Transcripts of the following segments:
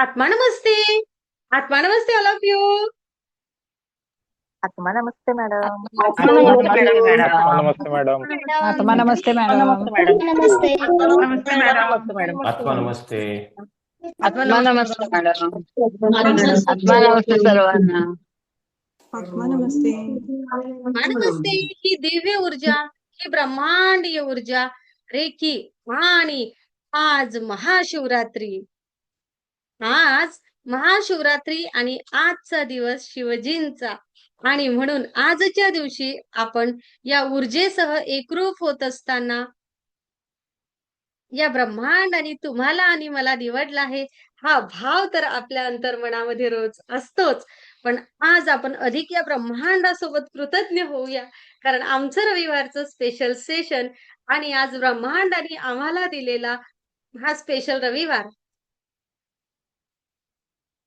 आत्मा नमस्ते. आत्मा नमस्ते ऑल ऑफ यू. आत्मा नमस्ते मॅडम. आत्मा नमस्ते आत्मा मॅडम. नमस्ते मॅडम. आत्मा नमस्ते आत्मा मॅडम. नमस्ते मॅडम. नमस्ते. नमस्ते मॅडम. आत्मा नमस्ते. आत्मा नमस्ते मॅडम. आत्मा नमस्ते. नमस्ते सर्वांना. आत्मा नमस्ते. आत्मा नमस्ते. ही दिव्य ऊर्जा, ही ब्रह्मांडीय ऊर्जा रेखी आणि आज महाशिवरात्री. आज महाशिवरात्री आणि आजचा दिवस शिवजींचा आणि म्हणून आजच्या दिवशी आपण या ऊर्जेसह एकरूप होत असताना या ब्रह्मांडाने तुम्हाला आणि मला निवडला आहे हा भाव तर आपल्या अंतर्मनामध्ये रोज असतोच. पण आज आपण अधिक या ब्रह्मांडासोबत कृतज्ञ होऊया, कारण आमचं रविवारचं स्पेशल सेशन आणि आज ब्रह्मांडाने आम्हाला दिलेला हा स्पेशल रविवार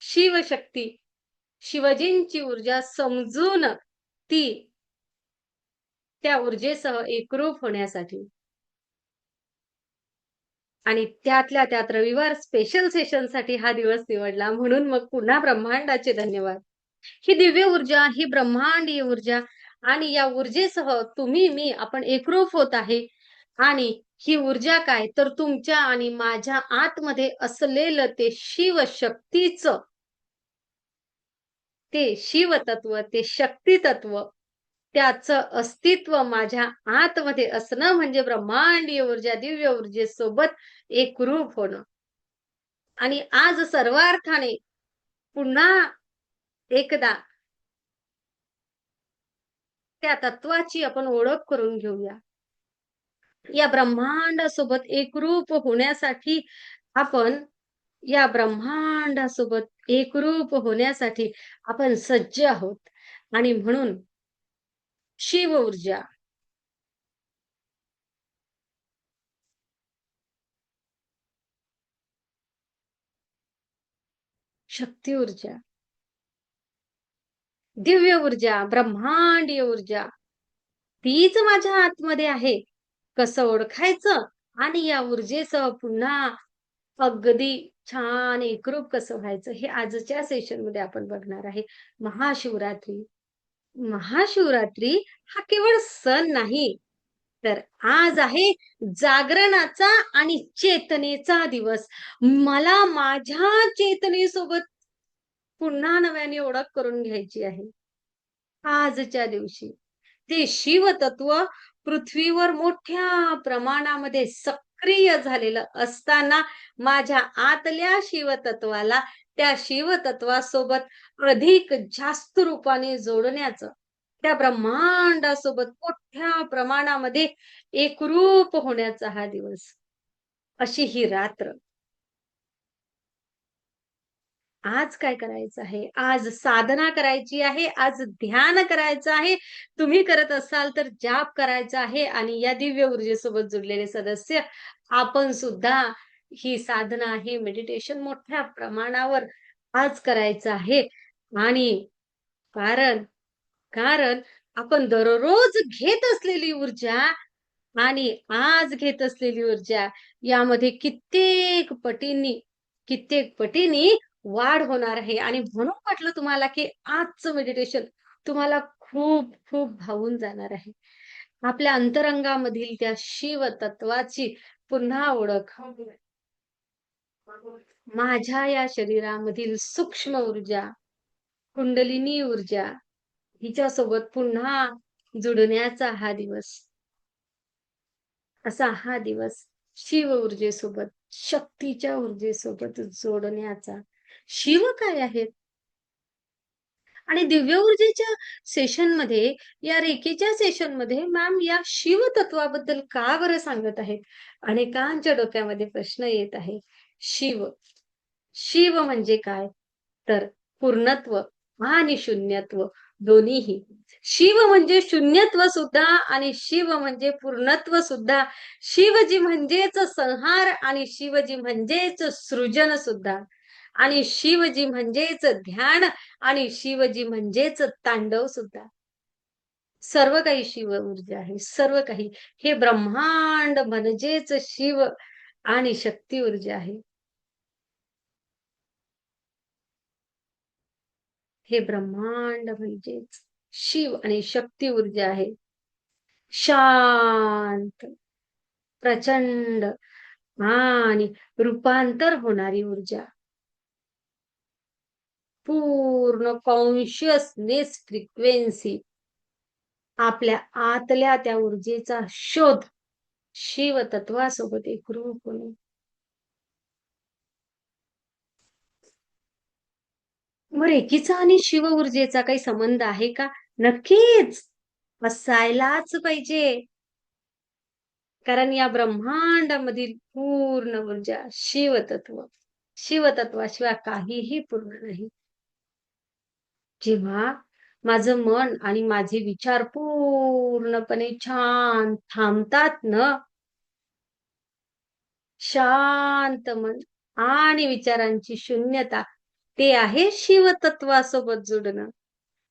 शिवशक्ती, शिवजींची ऊर्जा समजून ती त्या ऊर्जेसह एकरूप होण्यासाठी आणि त्यातल्या त्यात रविवार स्पेशल सेशन साठी हा दिवस निवडला, म्हणून मग पुन्हा ब्रह्मांडाचे धन्यवाद. ही दिव्य ऊर्जा, ही ब्रह्मांडीय ऊर्जा आणि या ऊर्जेसह तुम्ही मी आपण एकरूप होत आहे. आणि ही ऊर्जा काय तर तुमच्या आणि माझ्या आतमध्ये असलेलं ते शिवशक्तीचं, ते शिवतत्व, ते शक्ती तत्व, त्याचं अस्तित्व माझ्या आतमध्ये असणं म्हणजे ब्रह्मांडीय ऊर्जा, दिव्य ऊर्जेसोबत एकरूप होणं. आणि आज सर्वार्थाने पुन्हा एकदा त्या तत्वाची आपण ओळख करून घेऊया. या ब्रह्मांडासोबत एकरूप होण्यासाठी आपण या ब्रह्मांडासोबत एकरूप होण्यासाठी आपण सज्ज आहोत. आणि म्हणून शिव ऊर्जा, शक्ती ऊर्जा, दिव्य ऊर्जा, ब्रह्मांडीय ऊर्जा तीच माझ्या आतमध्ये आहे. कसं ओळखायचं आणि या ऊर्जेसह पुन्हा अगदी छान एकरूप कसं व्हायचं हे आजच्या सेशन मध्ये आपण बघणार आहे. महाशिवरात्री. महाशिवरात्री हा केवळ सण नाही, तर आज आहे जागरणाचा आणि चेतनेचा दिवस. मला माझ्या चेतनेसोबत पुन्हा नव्याने ओळख करून घ्यायची आहे. आजच्या दिवशी ते शिवतत्व पृथ्वीवर मोठ्या प्रमाणामध्ये सक्रिय झालेलं असताना माझ्या आतल्या शिवतत्वाला त्या शिवतत्वासोबत अधिक जास्त रूपाने जोडण्याचं, त्या ब्रह्मांडासोबत मोठ्या प्रमाणामध्ये एकरूप होण्याचा हा दिवस, अशी ही रात्र. आज काय करायचं आहे? आज साधना करायची आहे, आज ध्यान करायचं आहे. तुम्ही करत असाल तर जाप करायचा आहे आणि या दिव्य ऊर्जेसोबत जुडलेले सदस्य आपण सुद्धा ही साधना, हे मेडिटेशन मोठ्या प्रमाणावर आज करायचं आहे. आणि कारण कारण आपण दररोज घेत असलेली ऊर्जा आणि आज घेत असलेली ऊर्जा यामध्ये कित्येक पटींनी वाढ होणार आहे. आणि म्हणून म्हटलं तुम्हाला की आजचं मेडिटेशन तुम्हाला खूप खूप भावून जाणार आहे. आपल्या अंतरंगामधील त्या शिव तत्वाची पुन्हा ओळख, माझ्या या शरीरामधील सूक्ष्म ऊर्जा, कुंडलिनी ऊर्जा हिच्यासोबत पुन्हा जुडण्याचा हा दिवस, असा हा दिवस शिव ऊर्जेसोबत, शक्तीच्या ऊर्जेसोबत जोडण्याचा. शिव काय आहेत आणि दिव्य ऊर्जेच्या सेशन मध्ये, या रेखेच्या सेशन मध्ये मॅम या शिव तत्वाबद्दल का बरं सांगत आहेत? अनेकांच्या डोक्यामध्ये प्रश्न येत आहे. शिव, शिव म्हणजे काय तर पूर्णत्व आणि शून्यत्व दोन्हीही. शिव म्हणजे शून्यत्व सुद्धा आणि शिव म्हणजे पूर्णत्व सुद्धा. शिवजी म्हणजेच संहार आणि शिवजी म्हणजेच सृजन सुद्धा. आणि शिवजी म्हणजेच ध्यान आणि शिवजी म्हणजेच तांडव सुद्धा. सर्व काही शिव ऊर्जा आहे, सर्व काही. हे ब्रह्मांड म्हणजेच शिव आणि शक्ती ऊर्जा आहे. हे ब्रह्मांड म्हणजेच शिव आणि शक्ती ऊर्जा आहे. शांत, प्रचंड आणि रूपांतर होणारी ऊर्जा. पूर्ण कॉन्शियसनेस फ्रिक्वेन्सी. आपल्या आतल्या त्या ऊर्जेचा शोध शिव तत्वासोबत एकरूप होणे. मग रेकीचा आणि शिव ऊर्जेचा काही संबंध आहे का? नक्कीच असायलाच पाहिजे. कारण या ब्रह्मांडामधील पूर्ण ऊर्जा शिवतत्व. शिवतत्वाशिवाय काहीही पूर्ण नाही. जेव्हा माझं मन आणि माझे विचार पूर्णपणे छान थांबतात ना, शांत मन आणि विचारांची शून्यता, ते आहे शिवतत्वासोबत जोडणं.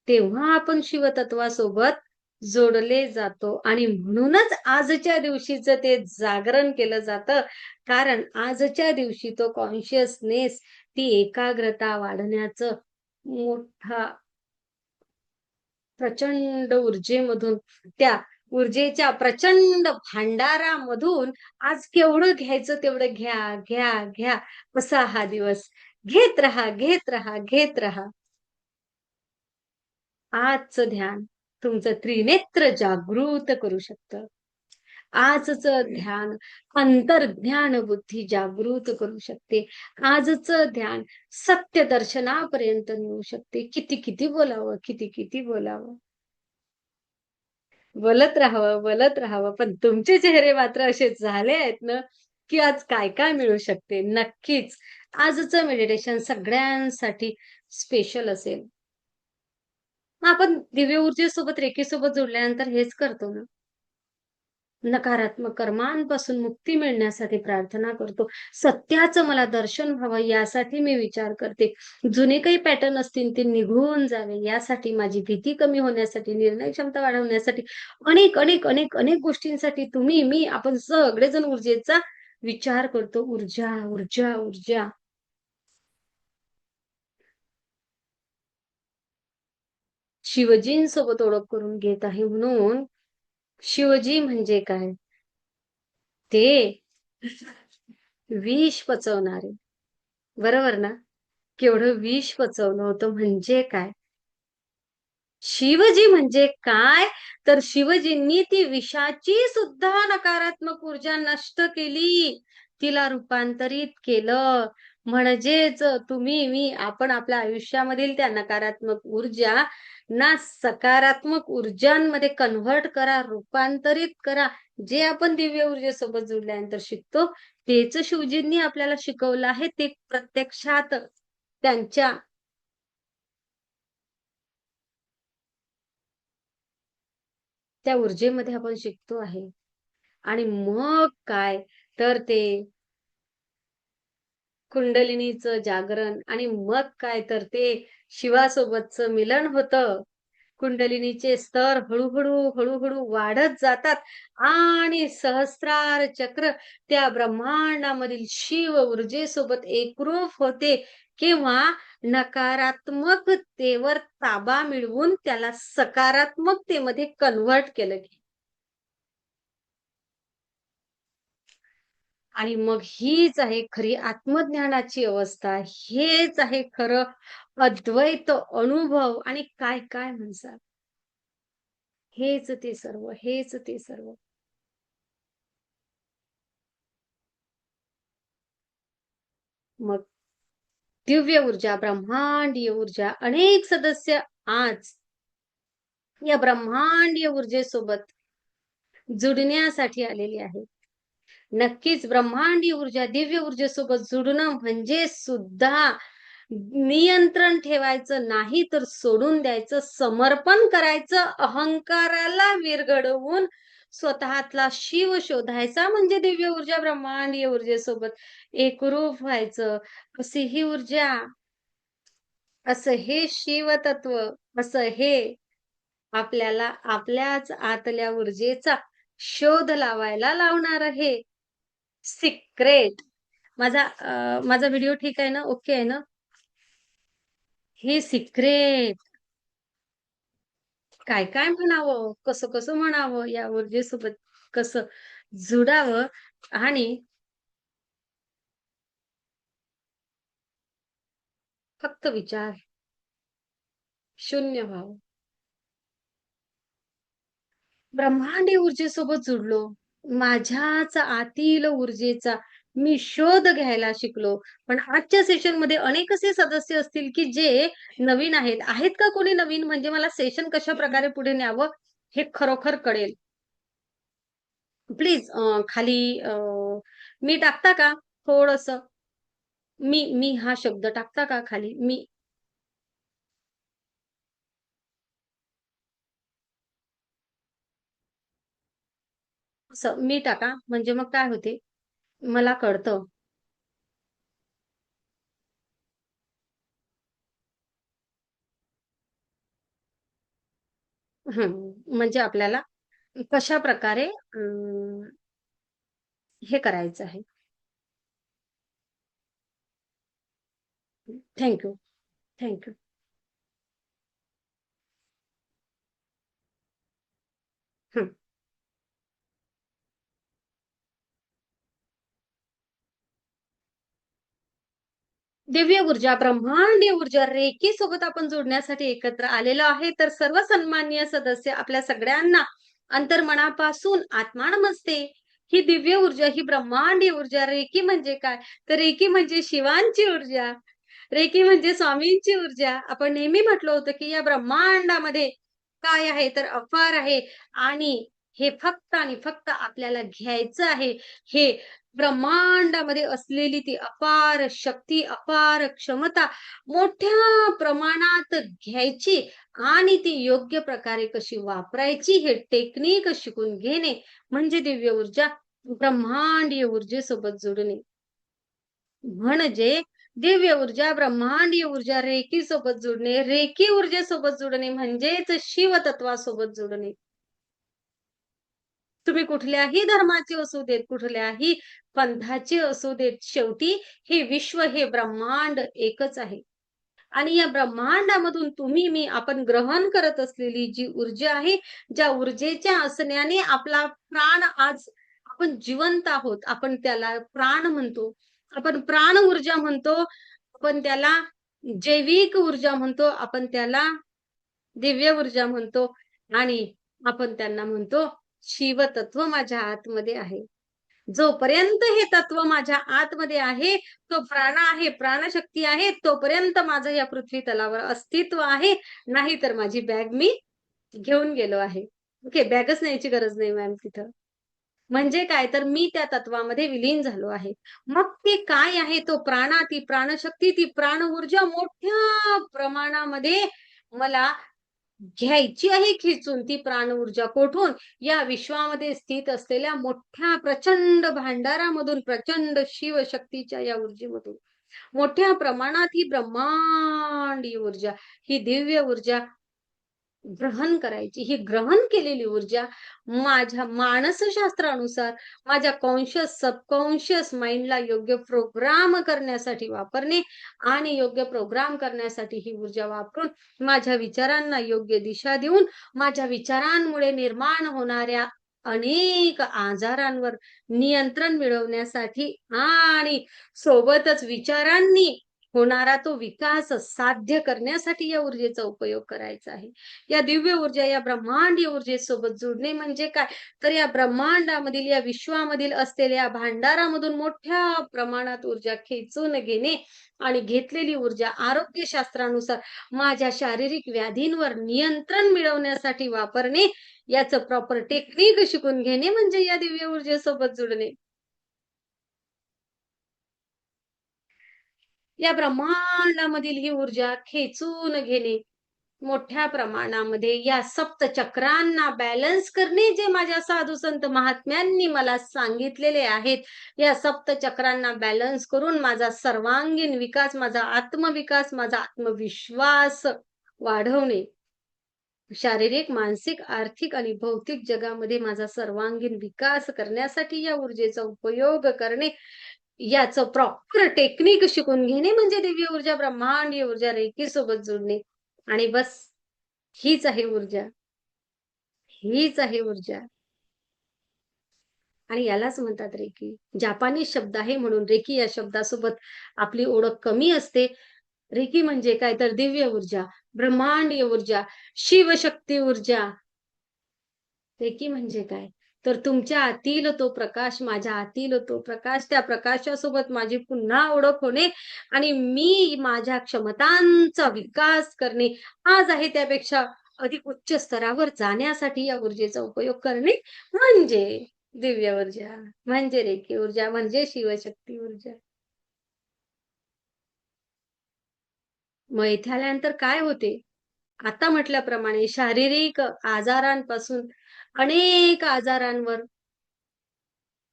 तेव्हा आपण शिवतत्वासोबत जोडले जातो आणि म्हणूनच आजच्या दिवशीचं ते जागरण केलं जातं. कारण आजच्या दिवशी तो कॉन्शियसनेस, ती एकाग्रता वाढण्याचं मोठा प्रचंड ऊर्जेमधून, त्या ऊर्जेच्या प्रचंड भांडारामधून आज केवढं घ्यायचं तेवढं घ्या, घ्या, घ्या, असा हा दिवस. घेत राहा, घेत राहा, घेत राहा. आजचं ध्यान तुमचं त्रिनेत्र जागृत करू शकतं. आजचं ध्यान अंतर्ज्ञान बुद्धी जागृत करू शकते. आजचं ध्यान सत्य दर्शनापर्यंत नेऊ शकते. किती किती बोलावं, किती किती बोलावं. बोलत राहावं, बोलत राहावं. पण तुमचे चेहरे मात्र असे झाले आहेत ना, की आज काय काय मिळू शकते. नक्कीच आजचं मेडिटेशन सगळ्यांसाठी स्पेशल असेल. आपण दिव्य ऊर्जेसोबत, रेखीसोबत जोडल्यानंतर हेच करतो ना. नकारात्मक कर्मांपासून मुक्ती मिळण्यासाठी प्रार्थना करतो. सत्याचं मला दर्शन व्हावं यासाठी मी विचार करते. जुने काही पॅटर्न असतील ते निघून जावे यासाठी, माझी भीती कमी होण्यासाठी, निर्णय क्षमता वाढवण्यासाठी, अनेक अनेक अनेक अनेक गोष्टींसाठी तुम्ही, मी, आपण सगळेजण ऊर्जेचा विचार करतो. ऊर्जा, ऊर्जा, ऊर्जा. शिवजींसोबत ओळख करून घेत आहे. म्हणून शिवजी म्हणजे काय? ते विष पचवणारे. बरोबर ना? केवढं विष पचवलं होतं म्हणजे काय? शिवजी म्हणजे काय? तर शिवजींनी ती विषाची सुद्धा नकारात्मक ऊर्जा नष्ट केली. तिला रूपांतरित केलं. म्हणजेच तुम्ही, मी, आपण आपल्या आयुष्यामधील त्या नकारात्मक ऊर्जा ना सकारात्मक ऊर्जांमध्ये कन्व्हर्ट करा, रूपांतरित करा. जे आपण दिव्य ऊर्जेसोबत जोडल्यानंतर शिकतो, तेच शिवजींनी आपल्याला शिकवलं आहे. ते प्रत्यक्षात त्यांच्या त्या ऊर्जेमध्ये आपण शिकतो आहे. आणि मग काय, तर ते कुंडलिनीचं जागरण आणि मग काय, तर ते शिवासोबतचं मिलन होतं. कुंडलिनीचे स्तर हळूहळू हळूहळू वाढत जातात आणि सहस्रार चक्र त्या ब्रह्मांडामधील शिव ऊर्जेसोबत एकरूप होते. किंवा नकारात्मकतेवर ताबा मिळवून त्याला सकारात्मकतेमध्ये कन्व्हर्ट केलं. आणि मग हीच आहे खरी आत्मज्ञानाची अवस्था. हेच आहे खरं अद्वैत अनुभव. आणि काय काय म्हणतात, हेच ते सर्व, हेच ते सर्व. मग दिव्य ऊर्जा, ब्रह्मांडीय ऊर्जा, अनेक सदस्य आज या ब्रह्मांडीय ऊर्जेसोबत जुडण्यासाठी आलेली आहेत. नक्कीच ब्रह्मांडीय ऊर्जा, दिव्य ऊर्जेसोबत जुडणं म्हणजे सुद्धा नियंत्रण ठेवायचं नाही, तर सोडून द्यायचं, समर्पण करायचं, अहंकाराला विरघडवून स्वतःतला शिव शोधायचा. म्हणजे दिव्य ऊर्जा, ब्रह्मांडीय ऊर्जेसोबत एकरूप व्हायचं. अशी ही ऊर्जा, असं हे शिवतत्व, असं हे आपल्याला आपल्याच आतल्या ऊर्जेचा शोध लावायला लावणार आहे. सिक्रेट. माझा व्हिडिओ ठीक आहे ना? ओके आहे ना? हे सिक्रेट काय काय म्हणावं, कसं कसं म्हणावं, या ऊर्जेसोबत कसं जुडावं आणि फक्त विचार शून्य व्हावं. ब्रह्मांडीय ऊर्जेसोबत जुडलो. माझ्याच आतील ऊर्जेचा मी शोध घ्यायला शिकलो. पण आजच्या सेशनमध्ये अनेक असे सदस्य असतील, की जे नवीन आहेत. आहेत का कोणी नवीन? म्हणजे मला सेशन कशाप्रकारे पुढे न्यावं हे खरोखर कळेल. प्लीज खाली मी टाकता का थोडंसं? मी हा शब्द टाकता का खाली? मी असं मी टाका म्हणजे मग काय होते, मला कळतं. हं, म्हणजे आपल्याला कशाप्रकारे हे करायचं आहे. Thank you, thank you. हं. दिव्य ऊर्जा, ब्रह्मांडीय ऊर्जा, रेकी सोबत आपण जोडण्यासाठी एकत्र आलेलो आहे. तर सर्व सन्माननीय सदस्य आपल्या सगळ्यांना अंतर्मनापासून आत्मा नमस्ते. ही दिव्य ऊर्जा, ही ब्रह्मांडीय ऊर्जा, रेकी म्हणजे काय? तर रेकी म्हणजे शिवांची ऊर्जा. रेकी म्हणजे स्वामींची ऊर्जा. आपण नेहमी म्हटलं होतं, की या ब्रह्मांडामध्ये काय आहे तर अपार आहे आणि हे फक्त आणि फक्त आपल्याला घ्यायचं आहे. हे ब्रह्मांडामध्ये असलेली ती अपार शक्ती, अपार क्षमता मोठ्या प्रमाणात घ्यायची आणि ती योग्य प्रकारे कशी वापरायची हे टेक्निक शिकून घेणे म्हणजे दिव्य ऊर्जा, ब्रह्मांडीय ऊर्जेसोबत जोडणे. म्हणजे दिव्य ऊर्जा, ब्रह्मांडीय ऊर्जा, रेकी सोबत जोडणे, रेकी ऊर्जेसोबत जोडणे म्हणजेच शिवतत्वासोबत जोडणे. तुम्ही कुठल्याही धर्माचे असू देत, कुठल्याही पंथाचे असू देत, शेवटी हे विश्व, हे ब्रह्मांड एकच आहे. आणि या ब्रह्मांडामधून तुम्ही, मी आपण ग्रहण करत असलेली जी ऊर्जा आहे, ज्या ऊर्जेच्या असण्याने आपला प्राण आज आपण जिवंत आहोत. आपण त्याला प्राण म्हणतो. आपण प्राण ऊर्जा म्हणतो. आपण त्याला जैविक ऊर्जा म्हणतो. आपण त्याला दिव्य ऊर्जा म्हणतो आणि आपण त्यांना म्हणतो शिवतत्व माझ्या आतमध्ये आहे. जोपर्यंत हे तत्व माझ्या आतमध्ये आहे, तो प्राण आहे, प्राणशक्ती आहे, तोपर्यंत माझं या पृथ्वी तलावर अस्तित्व आहे. नाहीतर माझी बॅग मी घेऊन गेलो आहे. ओके, बॅगच न्यायची गरज नाही मॅम तिथं. म्हणजे काय तर मी त्या तत्वामध्ये विलीन झालो आहे. मग ते काय आहे तो प्राणा, ती प्राणशक्ती, ती प्राण ऊर्जा मोठ्या प्रमाणामध्ये मला घ्यायची आहे खिचून ती प्राण ऊर्जा कोठून? या विश्वामध्ये स्थित असलेल्या मोठ्या प्रचंड भांडारामधून, प्रचंड शिवशक्तीच्या या ऊर्जेमधून. मोठ्या प्रमाणात ही ब्रह्मांडीय ऊर्जा, ही दिव्य ऊर्जा ग्रहण करायची. ही ग्रहण केलेली ऊर्जा माझ्या मानसशास्त्रानुसार माझ्या कॉन्शियस, सबकॉन्शियस माइंडला योग्य प्रोग्राम करण्यासाठी वापरणे आणि योग्य प्रोग्राम करण्यासाठी ही ऊर्जा वापरून माझ्या विचारांना योग्य दिशा देऊन माझ्या विचारांमुळे निर्माण होणाऱ्या अनेक आजारांवर नियंत्रण मिळवण्यासाठी आणि सोबतच विचारांनी होणारा तो विकास साध्य करण्यासाठी या ऊर्जेचा उपयोग करायचा आहे. या दिव्य ऊर्जा, या ब्रह्मांडीय ऊर्जेसोबत जोडणे म्हणजे काय? तर या ब्रह्मांडामधील, या विश्वामधील असलेल्या भांडारामधून मोठ्या प्रमाणात ऊर्जा खेचून घेणे आणि घेतलेली ऊर्जा आरोग्यशास्त्रानुसार माझ्या शारीरिक व्याधींवर नियंत्रण मिळवण्यासाठी वापरणे, याचं प्रॉपर टेक्निक शिकून घेणे म्हणजे या दिव्य ऊर्जेसोबत जोडणे. या ब्रह्मांडामधील ही ऊर्जा खेचून घेणे मोठ्या प्रमाणामध्ये या सप्तचक्रांना बॅलन्स करणे जे माझ्या साधू संत महात्म्यांनी मला सांगितलेले आहेत. या सप्तचक्रांना बॅलन्स करून माझा सर्वांगीण विकास, माझा आत्मविकास, माझा आत्मविश्वास वाढवणे. शारीरिक, मानसिक, आर्थिक आणि भौतिक जगामध्ये माझा सर्वांगीण विकास करण्यासाठी या ऊर्जेचा उपयोग करणे याचं प्रॉपर टेक्निक शिकून घेणे म्हणजे दिव्य ऊर्जा, ब्रह्मांडीय ऊर्जा, रेकी सोबत जोडणे. आणि बस हीच आहे ऊर्जा, हीच आहे ऊर्जा. आणि यालाच म्हणतात रेकी. जापानी शब्द आहे म्हणून रेकी या शब्दासोबत आपली ओळख कमी असते. रेकी म्हणजे काय तर दिव्य ऊर्जा, ब्रह्मांडीय ऊर्जा, शिवशक्ती ऊर्जा. रेकी म्हणजे काय तर तुमच्या आतील तो प्रकाश, माझ्या आतील तो प्रकाश, त्या प्रकाशासोबत माझी पुन्हा ओळख होणे आणि मी माझ्या क्षमतांचा विकास करणे. आज आहे त्यापेक्षा अधिक उच्च स्तरावर जाण्यासाठी या ऊर्जेचा उपयोग करणे म्हणजे दिव्य ऊर्जा, म्हणजे रेकी ऊर्जा, म्हणजे शिवशक्ती ऊर्जा. मग इथे आल्यानंतर काय होते? आता म्हटल्याप्रमाणे शारीरिक आजारांपासून अनेक आजारांवर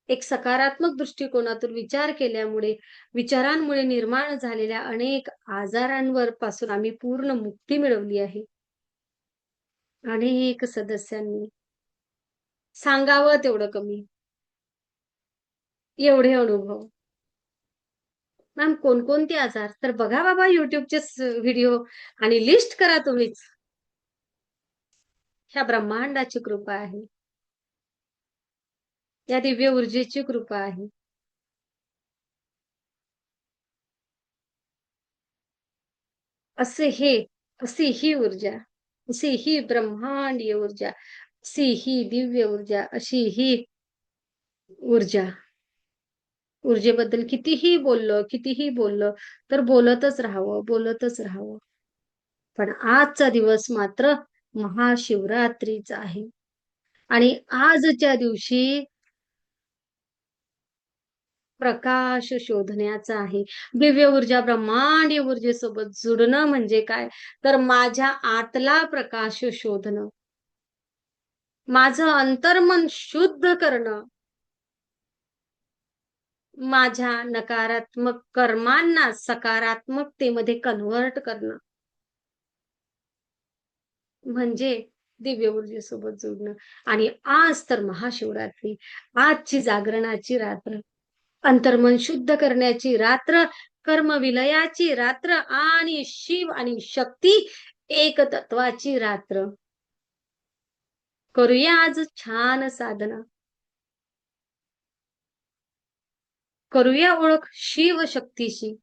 एक सकारात्मक दृष्टिकोनातून विचार केल्यामुळे, विचारांमुळे निर्माण झालेल्या अनेक आजारांवर पासून आम्ही पूर्ण मुक्ती मिळवली आहे. अनेक सदस्यांनी सांगावं तेवढं कमी, एवढे अनुभव. मॅम कोणकोणते आजार? तर बघा बाबा युट्यूबचे व्हिडिओ आणि लिस्ट करा तुम्हीच. ह्या ब्रह्मांडाची कृपा आहे, या दिव्य ऊर्जेची कृपा आहे. अशी ही ऊर्जा, अशी ही ब्रह्मांडीय ऊर्जा, अशी ही दिव्य ऊर्जा, अशी ही ऊर्जा. ऊर्जेबद्दल कितीही बोललं तर बोलतच राहावं, बोलतच राहावं. पण आजचा दिवस मात्र महाशिवरात्रीचा आहे आणि आजच्या दिवशी प्रकाश शोधण्याचा आहे. दिव्य ऊर्जा, ब्रह्मांडीय ऊर्जेसोबत जुडणं म्हणजे काय तर माझ्या आतला प्रकाश शोधणं, माझं अंतर्मन शुद्ध करणं, माझ्या नकारात्मक कर्मांना सकारात्मकतेमध्ये कन्व्हर्ट करणं म्हणजे दिव्य ऊर्जेसोबत जोडणं. आणि आज तर महाशिवरात्री, आजची जागरणाची रात्र, अंतर्मन शुद्ध करण्याची रात्र, कर्मविलयाची रात्र आणि शिव आणि शक्ती एक तत्वाची रात्र. करूया आज छान साधना, करूया ओळख शिव शक्तीशी.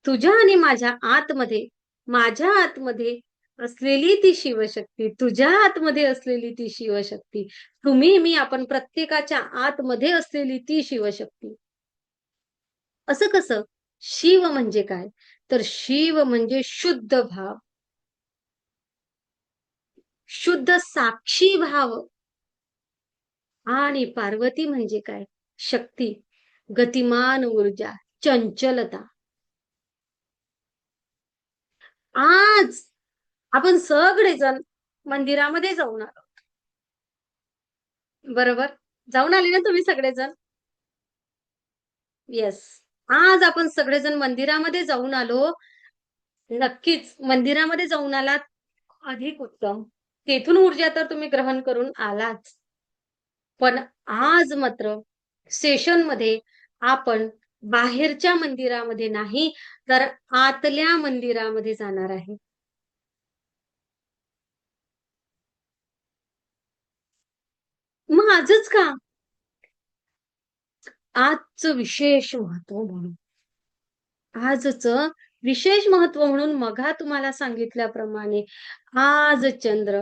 तुझ्या आणि माझ्या आतमध्ये असलेली ती शिवशक्ती, तुझ्या आतमध्ये असलेली ती शिवशक्ती, तुम्ही मी आपण प्रत्येकाच्या आतमध्ये असलेली ती शिवशक्ती. असं कसं? शिव म्हणजे काय तर शिव म्हणजे शुद्ध भाव, शुद्ध साक्षी भाव. आणि पार्वती म्हणजे काय? शक्ती, गतिमान ऊर्जा, चंचलता. आज आपण सगळेजण मंदिरामध्ये जाऊन आलो, बरोबर? जाऊन आले ना तुम्ही सगळेजण? येस. आज आपण सगळेजण मंदिरामध्ये जाऊन आलो. नक्कीच मंदिरामध्ये जाऊन आलात, अधिक उत्तम. तेथून ऊर्जा तर तुम्ही ग्रहण करून आलाच. पण आज मात्र सेशनमध्ये आपण बाहेरच्या मंदिरामध्ये नाही तर आतल्या मंदिरामध्ये जाणार आहे. मग आजच का? आजचं विशेष महत्व म्हणून. आजचं विशेष महत्व म्हणून मघा तुम्हाला सांगितल्याप्रमाणे आज चंद्र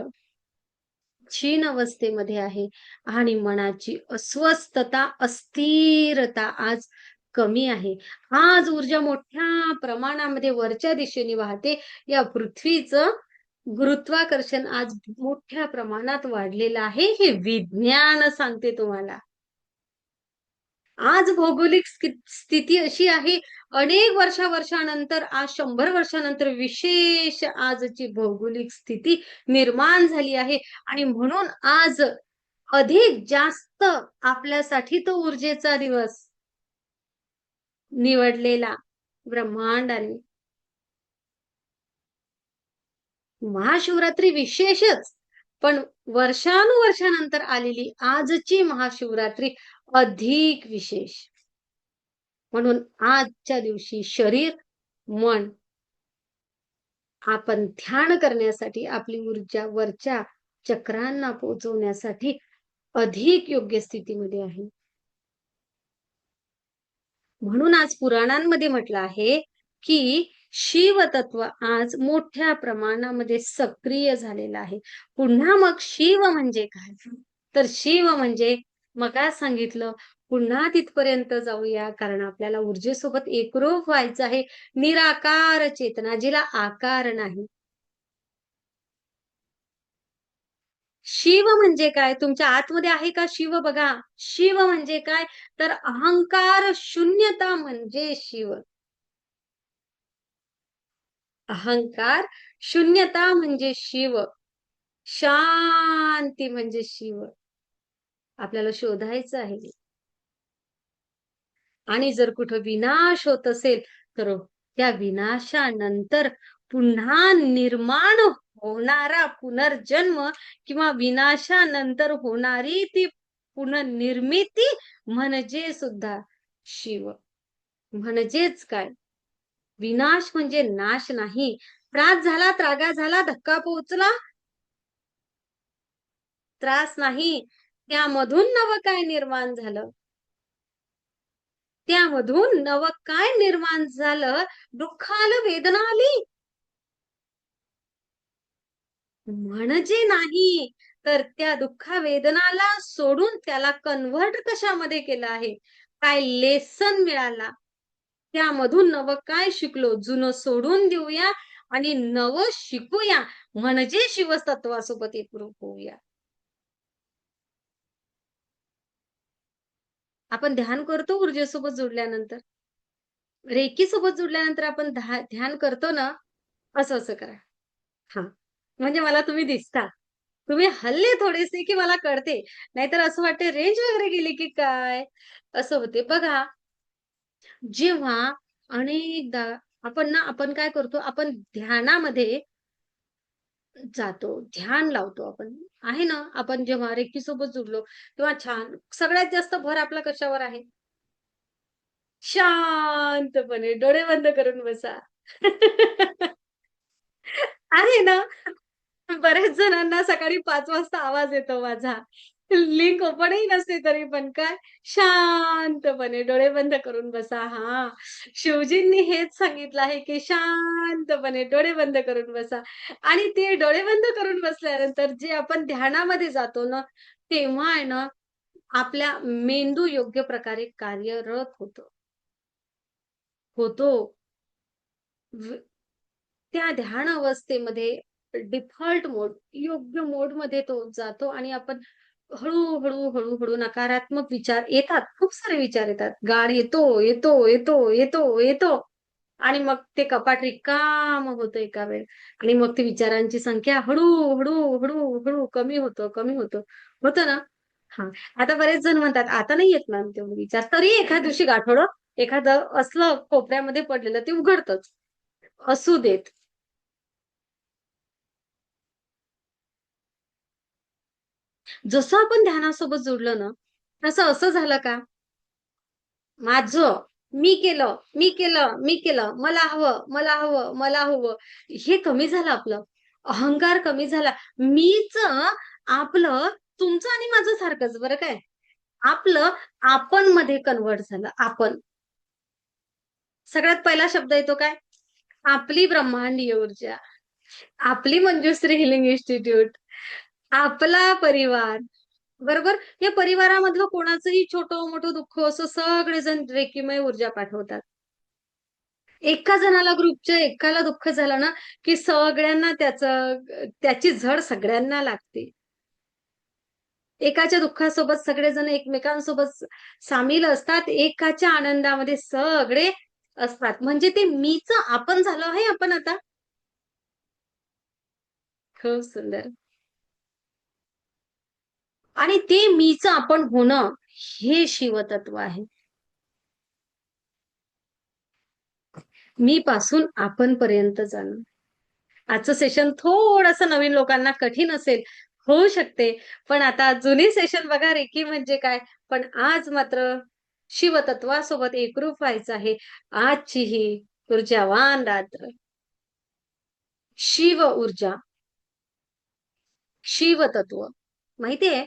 क्षीण अवस्थेमध्ये आहे आणि मनाची अस्वस्थता, अस्थिरता आज कमी आहे. आज ऊर्जा मोठ्या प्रमाणामध्ये वरच्या दिशेने वाहते. या पृथ्वीचं गुरुत्वाकर्षण आज मोठ्या प्रमाणात वाढलेलं आहे, हे विज्ञान सांगते तुम्हाला. आज भौगोलिक स्थिती अशी आहे, अनेक वर्षानंतर, आज 100 वर्षानंतर विशेष आजची भौगोलिक स्थिती निर्माण झाली आहे आणि म्हणून आज अधिक जास्त आपल्यासाठी तो ऊर्जेचा दिवस निवडलेला ब्रह्मांडाने. महाशिवरात्री विशेषच, पण वर्षानुवर्षानंतर आलेली आजची महाशिवरात्री अधिक विशेष. म्हणून आजच्या दिवशी शरीर, मन आपण ध्यान करण्यासाठी आपली ऊर्जा वरच्या चक्रांना पोहोचवण्यासाठी अधिक योग्य स्थितीमध्ये आहे. म्हणून आज पुराणांमध्ये म्हटलं आहे की शिवतत्व आज मोठ्या प्रमाणामध्ये सक्रिय झालेलं आहे. पुन्हा मग शिव म्हणजे काय? तर शिव म्हणजे मग सांगितलं, पुन्हा तिथपर्यंत जाऊया, कारण आपल्याला ऊर्जेसोबत एकरूप व्हायचं आहे. निराकार चेतना, जिला आकार नाही. शिव म्हणजे काय? तुमच्या आतमध्ये आहे का शिव? बघा, शिव म्हणजे काय? तर अहंकार शून्यता म्हणजे शिव. अहंकार शून्यता म्हणजे शिव. शांती म्हणजे शिव. आपल्याला शोधायचं आहे. आणि जर कुठं विनाश होत असेल तर त्या विनाशानंतर पुन्हा निर्माण होणारा पुनर्जन्म किंवा विनाशानंतर होणारी ती पुनर्निर्मिती म्हणजे सुद्धा शिव. म्हणजेच काय? विनाश म्हणजे नाश नाही. त्रास झाला, त्रागा झाला, धक्का पोहोचला, त्रास नाही. त्यामधून नवं काय निर्माण झालं? त्यामधून नवं काय निर्माण झालं? दुःख आलं, वेदना आली म्हणजे नाही, तर त्या दुःख वेदनाला सोडून त्याला कन्व्हर्ट कशामध्ये केलं आहे? काय लेसन मिळाला? त्यामधून नवं काय शिकलो? जुनं सोडून देऊया आणि नवं शिकूया, म्हणजे शिवतत्वासोबत एकरूप होऊया. आपण ध्यान करतो ऊर्जेसोबत जोडल्यानंतर, रेकी सोबत जोडल्यानंतर आपण ध्यान करतो ना, असं असं करा. हा, म्हणजे मला तुम्ही दिसता. तुम्ही हल्ले थोडेसे की मला कळते. नाहीतर असं वाटते रेंज वगैरे गेली की काय? असं होते. बघा, जेव्हा अनेकदा आपण काय करतो, आपण ध्यानामध्ये जातो, ध्यान लावतो आपण. आहे ना, आपण जेव्हा रेकी सोबत जुडलो तेव्हा छान सगळ्यात जास्त भर आपला कशावर आहे? शांतपणे डोळे बंद करून बसा. आहे ना? बऱ्याच जणांना सकाळी 5 वाजता आवाज येतो माझा. लिंक ओपनही नसते तरी पण काय, शांतपणे डोळे बंद करून बसा. हां, शिवजींनी हेच सांगितलं आहे, की शांतपणे डोळे बंद करून बसा. आणि ते डोळे बंद करून बसल्यानंतर जे आपण ध्यानामध्ये जातो ना, तेव्हा आहे ना, आपला मेंदू योग्य प्रकारे कार्यरत होतो. होतो. व त्या ध्यान अवस्थेमध्ये डिफॉल्ट मोड, योग्य मोडमध्ये तो जातो आणि आपण हळू-हळू, हळू-हळू नकारात्मक विचार येतात. खूप सारे विचार येतात. गाढ येतो, येतो, येतो, येतो, येतो आणि मग ते कपाट रिकामं होतं एका वेळ आणि मग ते विचारांची संख्या हळू-हळू, हळू-हळू कमी होतं, कमी होतं. होतं ना? हां. आता बरेच जण म्हणतात, "आता नाही येत मॅम तेवढे विचार." तरी एखाद दिवशी गाठोडं एखादं असलं कोपऱ्यामध्ये पडलेलं ते उघडतंच. असू देत. जसं आपण ध्यानासोबत जोडलं ना, तसं असं झालं का, माझं, मी केलं, मी केलं, मी केलं, मला हवं, मला हवं, मला हवं. हे कमी झालं आपलं. अहंकार कमी झाला. मीच आपलं, तुमचं आणि माझं सारखंच बरं काय. आपलं आपण मध्ये कन्व्हर्ट झालं. आपण. सगळ्यात पहिला शब्द येतो काय? आपली ब्रह्मांडीय ऊर्जा, आपली मंजुश्री हिलिंग इन्स्टिट्यूट, आपला परिवार. बरोबर? या परिवारामधलं कोणाचंही छोटं-मोठं दुःख असं सगळेजण रेकीमय ऊर्जा पाठवतात. एका जणाला ग्रुपच्या एकाला दुःख झालं ना, की सगळ्यांना त्याची झळ सगळ्यांना लागते. एकाच्या दुःखासोबत सगळेजण एकमेकांसोबत सामील असतात. एकाच्या आनंदामध्ये सगळे असतात. म्हणजे ते मीच आपण झालो आहे आपण आता. खूप सुंदर. आणि ते मीच आपण होणं हे शिवतत्व आहे. मी पासून आपण पर्यंत जाणं. आजचं सेशन थोडंसं नवीन लोकांना कठीण असेल, होऊ शकते. पण आता जुनी सेशन बघा रेकी म्हणजे काय? पण आज मात्र शिवतत्वासोबत एकरूप व्हायचं आहे आजची ही ऊर्जावान रात्र. शिव ऊर्जा, शिवतत्व माहितीये?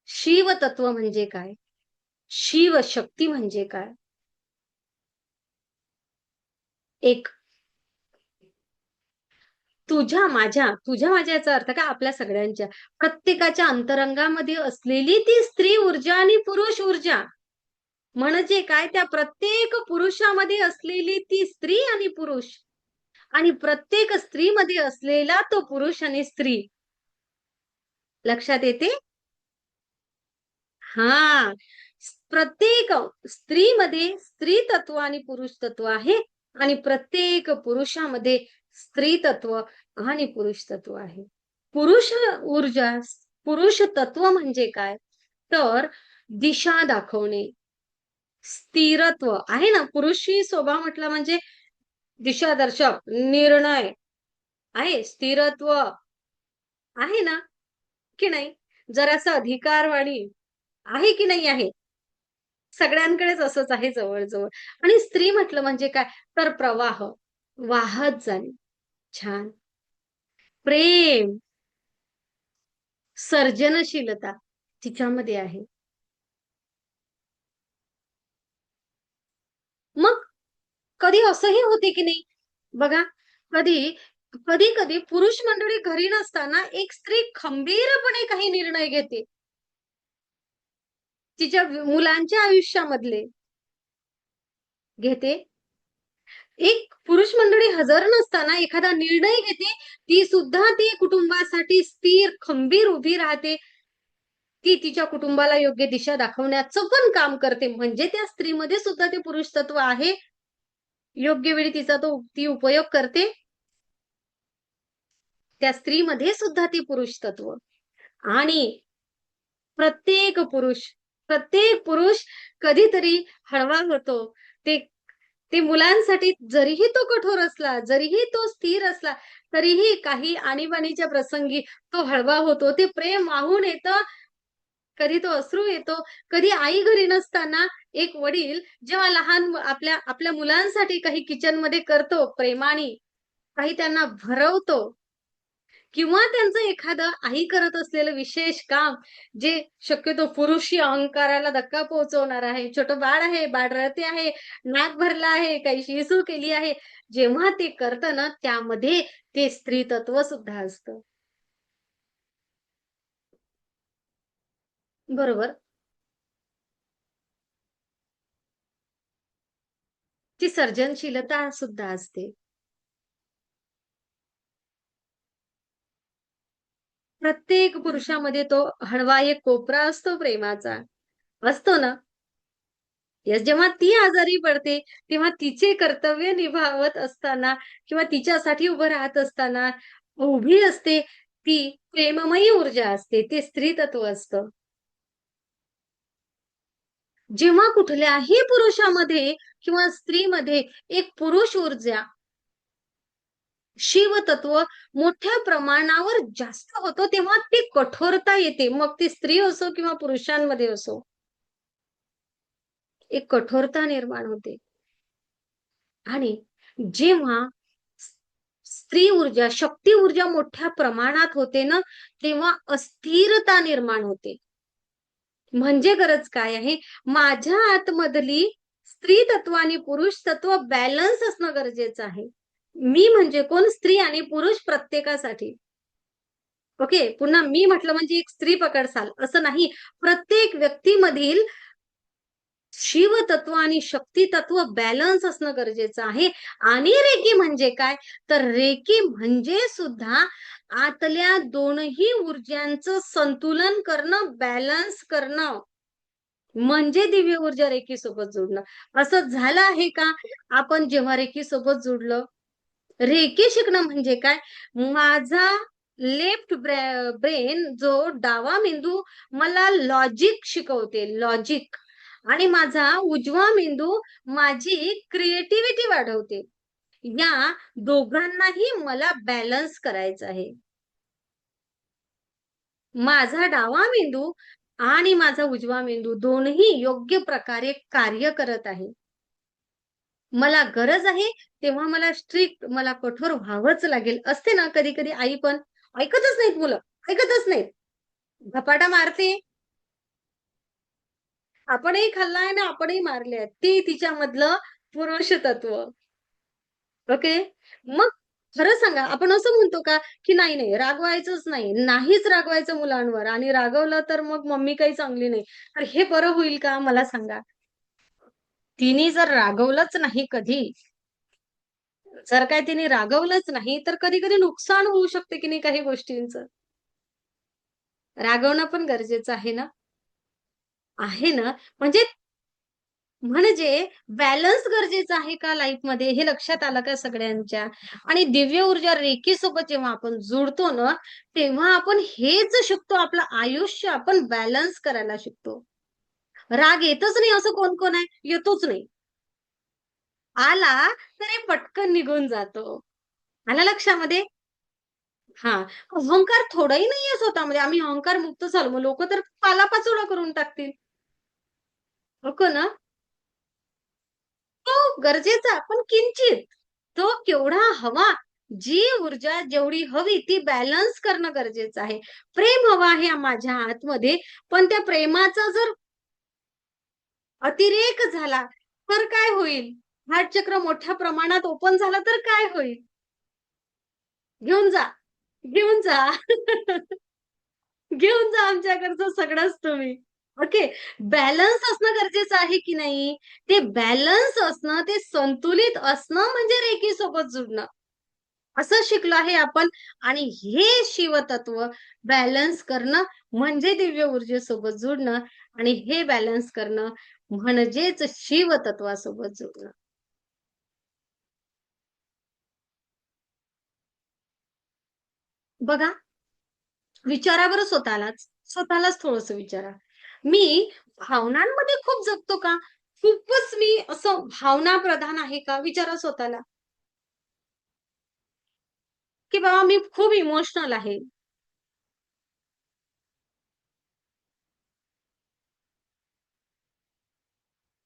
शिवतत्व म्हणजे काय? शिवशक्ती म्हणजे काय? एक तुझ्या माझ्या याचा अर्थ काय? आपल्या सगळ्यांच्या, प्रत्येकाच्या अंतरंगामध्ये असलेली ती स्त्री ऊर्जा आणि पुरुष ऊर्जा. म्हणजे काय? त्या प्रत्येक पुरुषामध्ये असलेली ती स्त्री आणि पुरुष, आणि प्रत्येक स्त्रीमध्ये असलेला तो पुरुष आणि स्त्री. लक्षात येते? हा, प्रत्येक स्त्रीमध्ये स्त्री तत्व आणि पुरुष तत्व आहे, आणि प्रत्येक पुरुषामध्ये स्त्री तत्व आणि पुरुष तत्व आहे. पुरुष ऊर्जा, पुरुष तत्व म्हणजे काय? तर दिशा दाखवणे, स्थिरत्व आहे ना. पुरुषी स्वभाव म्हटलं म्हणजे दिशादर्शक, निर्णय आहे, स्थिरत्व आहे ना, की नाही? जरासं अधिकारवाणी आहे की नाही आहे? सगळ्यांकडेच असंच आहे जवळ-जवळ. आणि स्त्री म्हटलं म्हणजे काय? तर प्रवाह, वाहत जाणे. छान. प्रेम, सर्जनशीलता तिच्यामध्ये आहे. मग कधी असंही होते की नाही बघा, कधी-कधी पुरुष मंडळी घरी नसताना एक स्त्री खंबीरपणे काही निर्णय घेते. तिच्या मुलांच्या आयुष्यामधले घेते. एक पुरुष मंडळी हजर नसताना एखादा निर्णय घेते, ती सुद्धा ती कुटुंबासाठी स्थिर, खंबीर उभी राहते. ती तिच्या कुटुंबाला योग्य दिशा दाखवण्याचं पण काम करते. म्हणजे त्या स्त्रीमध्ये सुद्धा ते पुरुष तत्व आहे. योग्य वेळी ती उपयोग करते. त्या स्त्रीमध्ये सुद्धा ती पुरुष तत्व. आणि प्रत्येक पुरुष कधीतरी हळवा होतो. ते ते मुलांसाठी जरीही तो कठोर असला, जरीही तो स्थिर असला, तरीही काही आणीबाणीच्या प्रसंगी तो हळवा होतो. ते प्रेम वाहून येतं. कधी तो अश्रू येतो. कधी आई घरी नसताना एक वडील जेव्हा लहान आपल्या आपल्या मुलांसाठी काही किचनमध्ये करतो प्रेमाने, काही त्यांना भरवतो, किंवा त्यांचं एखादं आई करत असलेलं विशेष काम जे शक्यतो पुरुषी अहंकाराला धक्का पोहोचवणार आहे. छोटं बाळ आहे, बाळ रडते आहे, नाक भरलं आहे, काही शिसू केली आहे. जेव्हा ते करतं ना, त्यामध्ये ते स्त्री तत्व सुद्धा असतं. बरोबर? ती सर्जनशीलता सुद्धा असते. प्रत्येक पुरुषामध्ये तो हळवा एक कोपरा असतो प्रेमाचा. असतो ना? जेव्हा ती आजारी पडते, तेव्हा तिचे कर्तव्य निभावत असताना किंवा तिच्यासाठी उभं राहत असताना उभी असते, ती प्रेममयी ऊर्जा असते. ते स्त्रीतत्व असतं. जेव्हा कुठल्याही पुरुषामध्ये किंवा स्त्रीमध्ये एक पुरुष ऊर्जा, शिवतत्व मोठ्या प्रमाणावर जास्त होतो, तेव्हा ती कठोरता येते. मग ती स्त्री असो किंवा पुरुषांमध्ये असो. एक कठोरता निर्माण होते. आणि जेव्हा स्त्री ऊर्जा, शक्ती ऊर्जा मोठ्या प्रमाणात होते ना, तेव्हा अस्थिरता निर्माण होते. म्हणजे गरज काय आहे? माझ्या आतमधली स्त्री तत्व आणि पुरुष तत्व बॅलन्स असणं गरजेचं आहे. मी म्हणजे कोण? स्त्री आणि पुरुष प्रत्येकासाठी. ओके. पुन्हा मी म्हटलं म्हणजे एक स्त्री पकडसाल असं नाही. प्रत्येक व्यक्तीमधील शिवतत्व आणि शक्ती तत्व बॅलन्स असणं गरजेचं आहे. आणि रेकी म्हणजे काय? तर रेकी म्हणजे सुद्धा आतल्या दोनही ऊर्जांचं संतुलन करणं, बॅलन्स करणं. म्हणजे दिव्य ऊर्जा रेकी सोबत जोडणं. असं झालं आहे का? आपण जेव्हा रेकी सोबत जोडलं, रेकी शिकणं म्हणजे काय? माझा लेफ्ट ब्रेन जो डावा मेंदू मला लॉजिक शिकवते, लॉजिक. आणि माझा उजवा मेंदू माझी क्रिएटिव्हिटी वाढवते. या दोघांनाही मला बॅलन्स करायचं आहे. माझा डावा मेंदू आणि माझा उजवा मेंदू दोन्ही योग्य प्रकारे कार्य करत आहे. मला गरज आहे तेव्हा मला स्ट्रिक्ट, मला कठोर व्हावंच लागेल. असते ना कधी कधी आई पण ऐकतच नाहीत मुलं, ऐकतच नाहीत, झपाटा मारते. आपणही खाल्लाय ना, आपणही मारले आहेत. ती तिच्यामधलं पुरुष तत्व. ओके. मग खरं सांगा, आपण असं म्हणतो का, की नाही, नाही रागवायचंच नाही. नाहीच रागवायचं मुलांवर आणि रागवलं तर मग मम्मी काही चांगली नाही. तर हे बरं होईल का मला सांगा? तिने जर रागवलंच नाही कधी, जर काय तिने रागवलंच नाही, तर कधी-कधी नुकसान होऊ शकते की नाही काही गोष्टींचं. रागवणं पण गरजेचं आहे ना? आहे ना? म्हणजे म्हणजे बॅलन्स गरजेचं आहे का लाईफमध्ये हे लक्षात आलं का सगळ्यांच्या? आणि दिव्य ऊर्जा रेखीसोबत जेव्हा आपण जुडतो ना, तेव्हा आपण हेच शिकतो, आपलं आयुष्य आपण बॅलन्स करायला शिकतो. राग येतच नाही असं कोण-कोण आहे? येतोच नाही. आला तरी पटकन निघून जातो. आलं लक्षामध्ये? हां. अहंकार थोडाही नाहीये स्वतःमध्ये. आम्ही अहंकार मुक्त झालो. मग लोकं तर पालापाचोळा करून टाकतील. हो ना? तो गरजेचा पण किंचित. तो केवढा हवा, जी ऊर्जा जेवढी हवी ती बॅलन्स करणं गरजेचं आहे. प्रेम हवं आहे माझ्या आतमध्ये, पण त्या प्रेमाचा जर अतिरेक झाला, तर काय होईल? हार्ट चक्र मोठ्या प्रमाणात ओपन झालं तर काय होईल? घेऊन जा, घेऊन जा. घेऊन जा आमच्याकडचं सगळंच तुम्ही. ओके. बॅलन्स असणं गरजेचं आहे की नाही? ते बॅलन्स असणं, ते संतुलित असणं म्हणजे रेखीसोबत जुडणं. असं शिकलो आहे आपण आणि हे शिवतत्व बॅलन्स करणं म्हणजे दिव्य ऊर्जेसोबत जुडणं आणि हे बॅलन्स करणं म्हणजेच शिवतत्वासोबत जुडणं. बघा, विचारा बरं स्वतःलाच. स्वतःलाच थोडंसं विचारा. मी भावनांमध्ये खूप जगतो का? खूपच मी असं भावनाप्रधान आहे का? विचारा स्वतःला, की बाबा मी खूप इमोशनल आहे.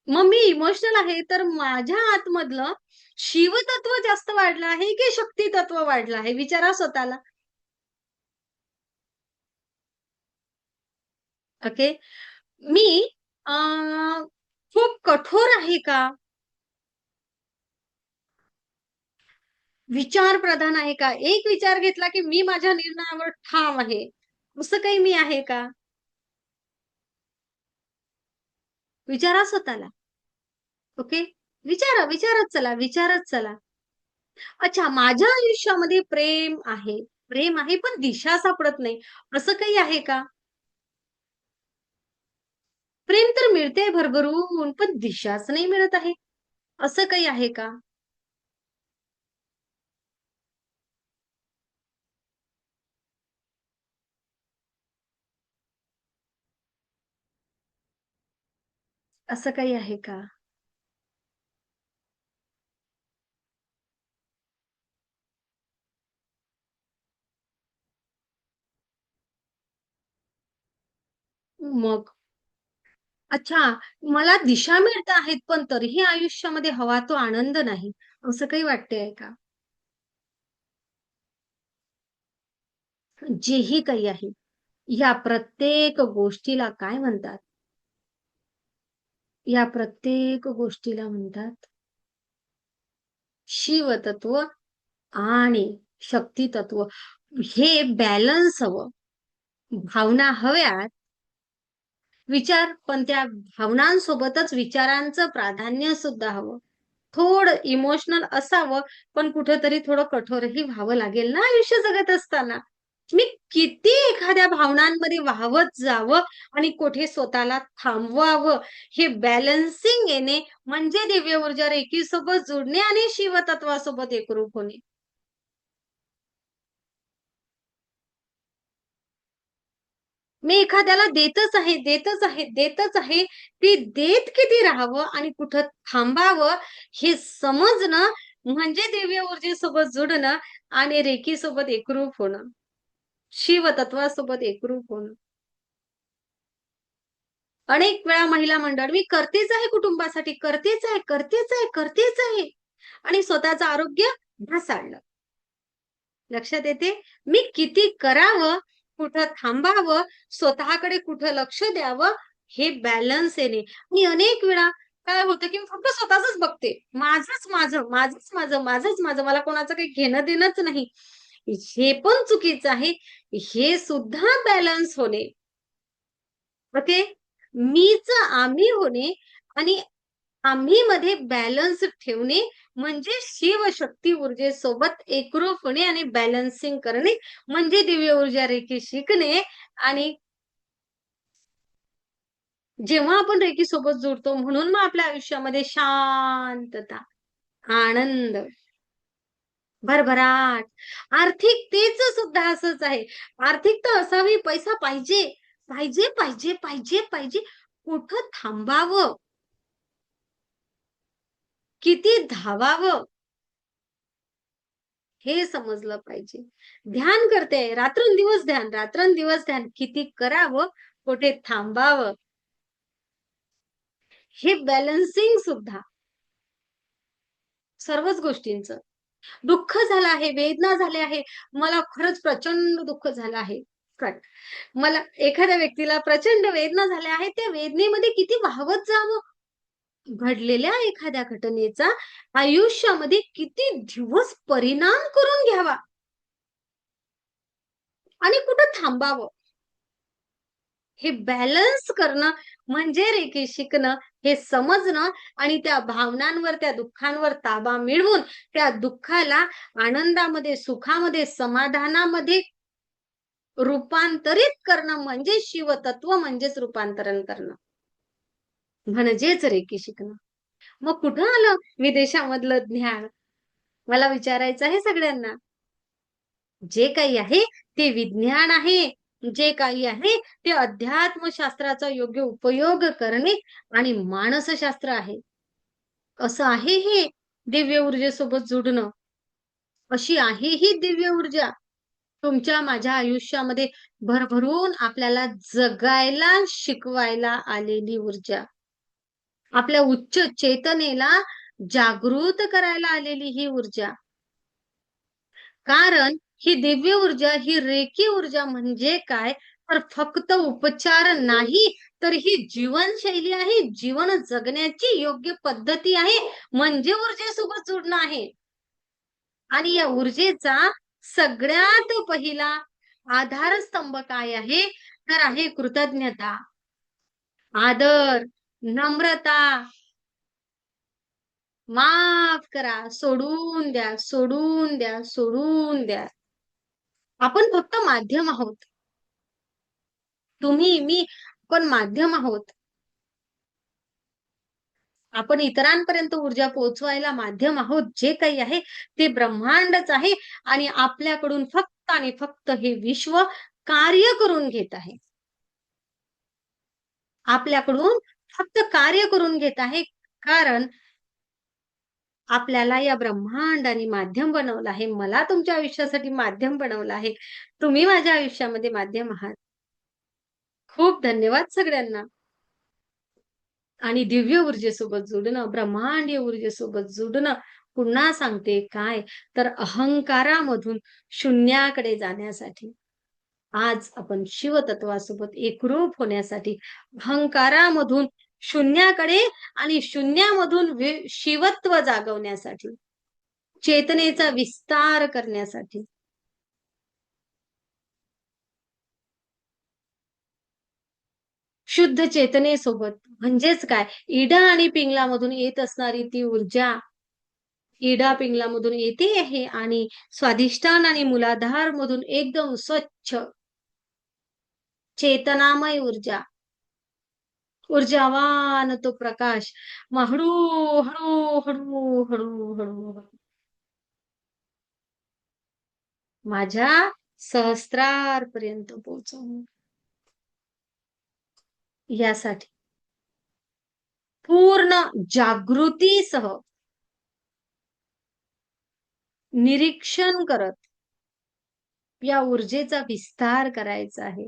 मग मी इमोशनल आहे, तर माझ्या आतमधलं शिवतत्व जास्त वाढलं आहे, की शक्ती तत्व वाढलं आहे? विचारा स्वतःला. ओके. मी अ, खूप कठोर आहे का? विचार प्रधान आहे का? एक विचार घेतला, की मी माझ्या निर्णयावर ठाम आहे. असं काही मी आहे का? विचारा स्वतःला. ओके. विचारा, विचारत चला, विचारत चला. अच्छा, माझ्या आयुष्यामध्ये प्रेम आहे. प्रेम आहे, पण दिशा सापडत नाही. असं काही आहे का? प्रेम तर मिळतेय भरभरून, पण दिशाच नाही मिळत आहे. असं काही आहे का? असं काही आहे का? मग अच्छा, मला दिशा मिळत आहेत, पण तरीही आयुष्यामध्ये हवा तो आनंद नाही. असं काही वाटतंय का? जेही काही आहे, या प्रत्येक गोष्टीला काय म्हणतात? या प्रत्येक गोष्टीला म्हणतात शिवतत्व आणि शक्ती तत्व. हे बॅलन्स हवं. भावना हव्यात, विचार पण त्या भावनांसोबतच विचारांचं प्राधान्य सुद्धा हवं. थोडं इमोशनल असावं, पण कुठेतरी थोडं कठोरही व्हावं लागेल ना आयुष्य जगत असताना. मी किती एखाद्या भावनांमध्ये वाहवत जावं आणि कुठे स्वतःला थांबवावं, हे बॅलन्सिंग येणे म्हणजे दिव्य ऊर्जा रेखीसोबत जुडणे आणि शिवतत्वासोबत एकरूप होणे. मी एखाद्याला देतच आहे, देतच आहे, देतच आहे. ती देत किती राहावं आणि कुठं थांबावं हे समजणं म्हणजे दिव्य ऊर्जेसोबत जुडणं आणि रेखीसोबत एकरूप होणं. शिवतत्वासोबत एकरूप होणं. अनेक वेळा महिला मंडळ मी करतेच आहे, कुटुंबासाठी करतेच आहे, करतेच आहे, करतेच आहे, आणि स्वतःचं आरोग्य ढासळलं. लक्षात येते मी किती करावं, कुठं थांबावं, स्वतःकडे कुठं लक्ष द्यावं, हे बॅलन्स येणे. आणि अनेक वेळा काय होतं की मी फक्त स्वतःच बघते, माझंच माझं, माझंच माझं, माझंच माझं, मला कोणाचं काही घेणं देणंच नाही. हे पण चुकीचं आहे. हे सुद्धा बॅलन्स होणे. ओके, मीच आम्ही होणे आणि आम्ही मध्ये बॅलन्स ठेवणे म्हणजे शिवशक्ती ऊर्जेसोबत एकरूप होणे आणि बॅलन्सिंग करणे म्हणजे दिव्य ऊर्जा रेखी शिकणे. आणि जेव्हा आपण रेखी सोबत जोडतो म्हणून मग आपल्या आयुष्यामध्ये शांतता, आनंद, भरभराट, आर्थिकतेच सुद्धा असंच आहे. आर्थिकता असावी, पैसा पाहिजे, पाहिजे, पाहिजे, पाहिजे, पाहिजे, कुठं थांबावं, किती धावावं, हे समजलं पाहिजे. ध्यान करते, रात्रंदिवस ध्यान, रात्रंदिवस ध्यान, किती करावं, कुठे थांबावं, हे बॅलन्सिंग सुद्धा सर्वच गोष्टींचं. दुःख झालं आहे, वेदना झाल्या आहे, मला खरंच प्रचंड दुःख झालं आहे. मला एखाद्या व्यक्तीला प्रचंड वेदना झाल्या आहेत, त्या वेदनेमध्ये किती वाहवत जावं, घडलेल्या एखाद्या घटनेचा आयुष्यामध्ये किती दिवस परिणाम करून घ्यावा आणि कुठं थांबावं, हे बॅलन्स करणं म्हणजे रेखी शिकणं, हे समजणं आणि त्या भावनांवर, त्या दुःखांवर ताबा मिळवून त्या दुःखाला आनंदामध्ये, सुखामध्ये, समाधानामध्ये रूपांतरित करणं म्हणजे शिवतत्व, म्हणजेच रूपांतरण करणं, म्हणजेच रेखी शिकणं. मग कुठं आलं विदेशामधलं ज्ञान? मला विचारायचं आहे सगळ्यांना. जे काही आहे ते विज्ञान आहे, जे काही आहे ते अध्यात्मशास्त्राचा योग्य उपयोग करणे आणि मानसशास्त्र आहे. असं आहे हे दिव्य ऊर्जेसोबत जुडणं. अशी आहे ही दिव्य ऊर्जा तुमच्या माझ्या आयुष्यामध्ये भरभरून आपल्याला जगायला शिकवायला आलेली ऊर्जा, आपल्या उच्च चेतनेला जागृत करायला आलेली ही ऊर्जा. कारण ही दिव्य ऊर्जा, ही रेखी ऊर्जा म्हणजे काय, तर फक्त उपचार नाही, तर ही जीवनशैली आहे, जीवन जगण्याची योग्य पद्धती आहे, म्हणजे ऊर्जेसोबत जोडणं आहे. आणि या ऊर्जेचा सगळ्यात पहिला आधारस्तंभ काय आहे, तर आहे कृतज्ञता, आदर, नम्रता, माफ करा, सोडून द्या, सोडून द्या, सोडून द्या. आपण फक्त माध्यम आहोत. तुम्ही, मी, आपण माध्यम आहोत. आपण इतरांपर्यंत ऊर्जा पोहोचवायला माध्यम आहोत. जे काही आहे ते ब्रह्मांडच आहे आणि आपल्याकडून फक्त आणि फक्त हे विश्व कार्य करून घेत आहे. आपल्याकडून फक्त कार्य करून घेत आहे, कारण आपल्याला या ब्रह्मांडाने माध्यम बनवलं आहे. मला तुमच्या आयुष्यासाठी माध्यम बनवलं आहे. तुम्ही माझ्या आयुष्यामध्ये माध्यम आहात. खूप धन्यवाद सगळ्यांना. आणि दिव्य ऊर्जेसोबत जोडणं, ब्रह्मांडीय ऊर्जेसोबत जोडणं, पुन्हा सांगते काय, तर अहंकारामधून शून्याकडे जाण्यासाठी. आज आपण शिवतत्वासोबत एकरूप होण्यासाठी, अहंकारामधून शून्याकडे आणि शून्यामधून शिवत्व जागवण्यासाठी, चेतनेचा विस्तार करण्यासाठी. शुद्ध चेतनेसोबत म्हणजेच काय, इडा आणि पिंगलामधून येत असणारी ती ऊर्जा इडा पिंगलामधून येते आहे आणि स्वाधिष्ठान आणि मूलाधार मधून एकदम स्वच्छ चेतनामय ऊर्जा, ऊर्जावान तो प्रकाश हळू हळू हळू हळू हळू माझ्या सहस्त्रारपर्यंत पोहोचवणं, यासाठी पूर्ण जागृतीसह निरीक्षण करत या ऊर्जेचा विस्तार करायचा आहे.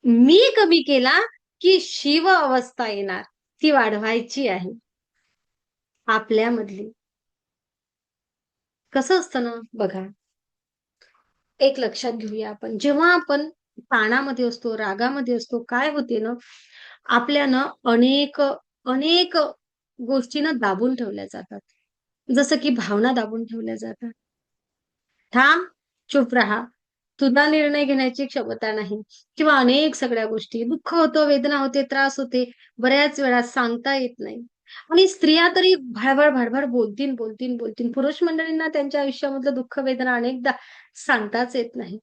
मी कमी केला की शिव अवस्था येणार, ती वाढवायची आहे आपल्यामधली. कसं असतं ना बघा, एक लक्षात घेऊया आपण. जेव्हा आपण ताणामध्ये असतो, रागामध्ये असतो, काय होते ना, आपल्या ना अनेक अनेक गोष्टी ना दाबून ठेवल्या जातात. जसं की भावना दाबून ठेवल्या जातात. थांब, चुप राहा. तुला निर्णय घेण्याची क्षमता नाही किंवा अनेक सगळ्या गोष्टी. दुःख होतं, वेदना होते, त्रास होते. बऱ्याच वेळा सांगता येत नाही. आणि स्त्रिया तरी भडभड, भडभड बोलतील, बोलतील, बोलतील. पुरुष मंडळींना त्यांच्या आयुष्यामधलं दुःख, वेदना अनेकदा सांगताच येत नाही.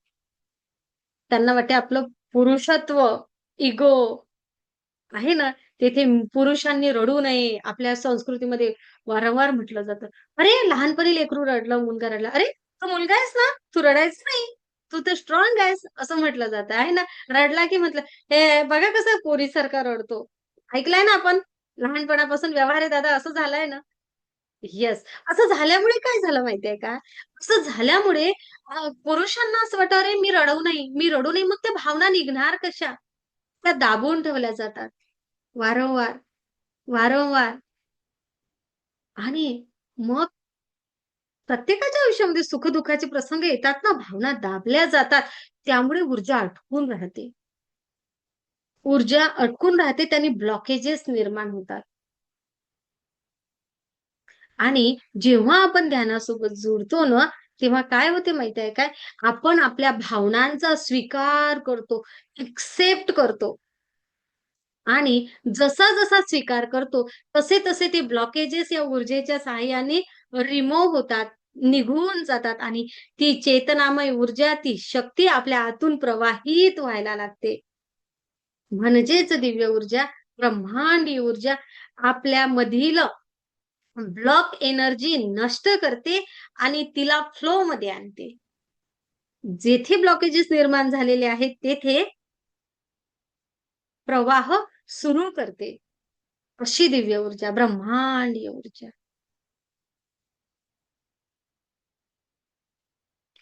त्यांना वाटते आपलं पुरुषत्व, इगो आहे ना, तेथे पुरुषांनी रडू नये. आपल्या संस्कृतीमध्ये वारंवार म्हटलं जातं, "अरे, लहानपणी लेकरू रडलं, मुलगा रडला. अरे, तू मुलगा आहेस ना, तू रडायचं नाही. तू तर स्ट्रॉंग आहेस." असं म्हटलं जातं आहे ना. रडला की म्हटलं, "हे बघा कसा पोरीसारखा रडतो." ऐकलंय ना आपण? लहानपणापासून व्यवहार आहे दादा, असं झालंय ना. येस. असं झाल्यामुळे काय झालं माहितीये का? असं झाल्यामुळे पुरुषांना असं वाटतं, "अरे, मी रडवू नाही, मी रडू नये." मग त्या भावना निघणार कशा? त्या दाबून ठेवल्या जातात. वारंवार, वारंवार आणि मग प्रत्येकाच्या आयुष्यामध्ये सुख-दुःखाचे प्रसंग येतात ना, भावना दाबल्या जातात. त्यामुळे ऊर्जा अटकून राहते. ऊर्जा अटकून राहते, त्याने ब्लॉकेजेस निर्माण होतात. आणि जेव्हा आपण ध्यानासोबत जुडतो ना, तेव्हा काय होते माहिती आहे काय? आपण आपल्या भावनांचा स्वीकार करतो, एक्सेप्ट करतो. आणि जसा-जसा स्वीकार करतो, तसे-तसे ते ब्लॉकेजेस या ऊर्जेच्या सहाय्याने रिमूव्ह होतात, निघून जातात आणि ती चेतनामय ऊर्जा, ती शक्ती आपल्या आतून प्रवाहित व्हायला लागते. म्हणजेच दिव्य ऊर्जा, ब्रह्मांडीय ऊर्जा आपल्यामधील ब्लॉक एनर्जी नष्ट करते आणि तिला फ्लोमध्ये आणते. जेथे ब्लॉकेजेस निर्माण झालेले आहेत, तेथे प्रवाह सुरू करते. अशी दिव्य ऊर्जा, ब्रह्मांडीय ऊर्जा.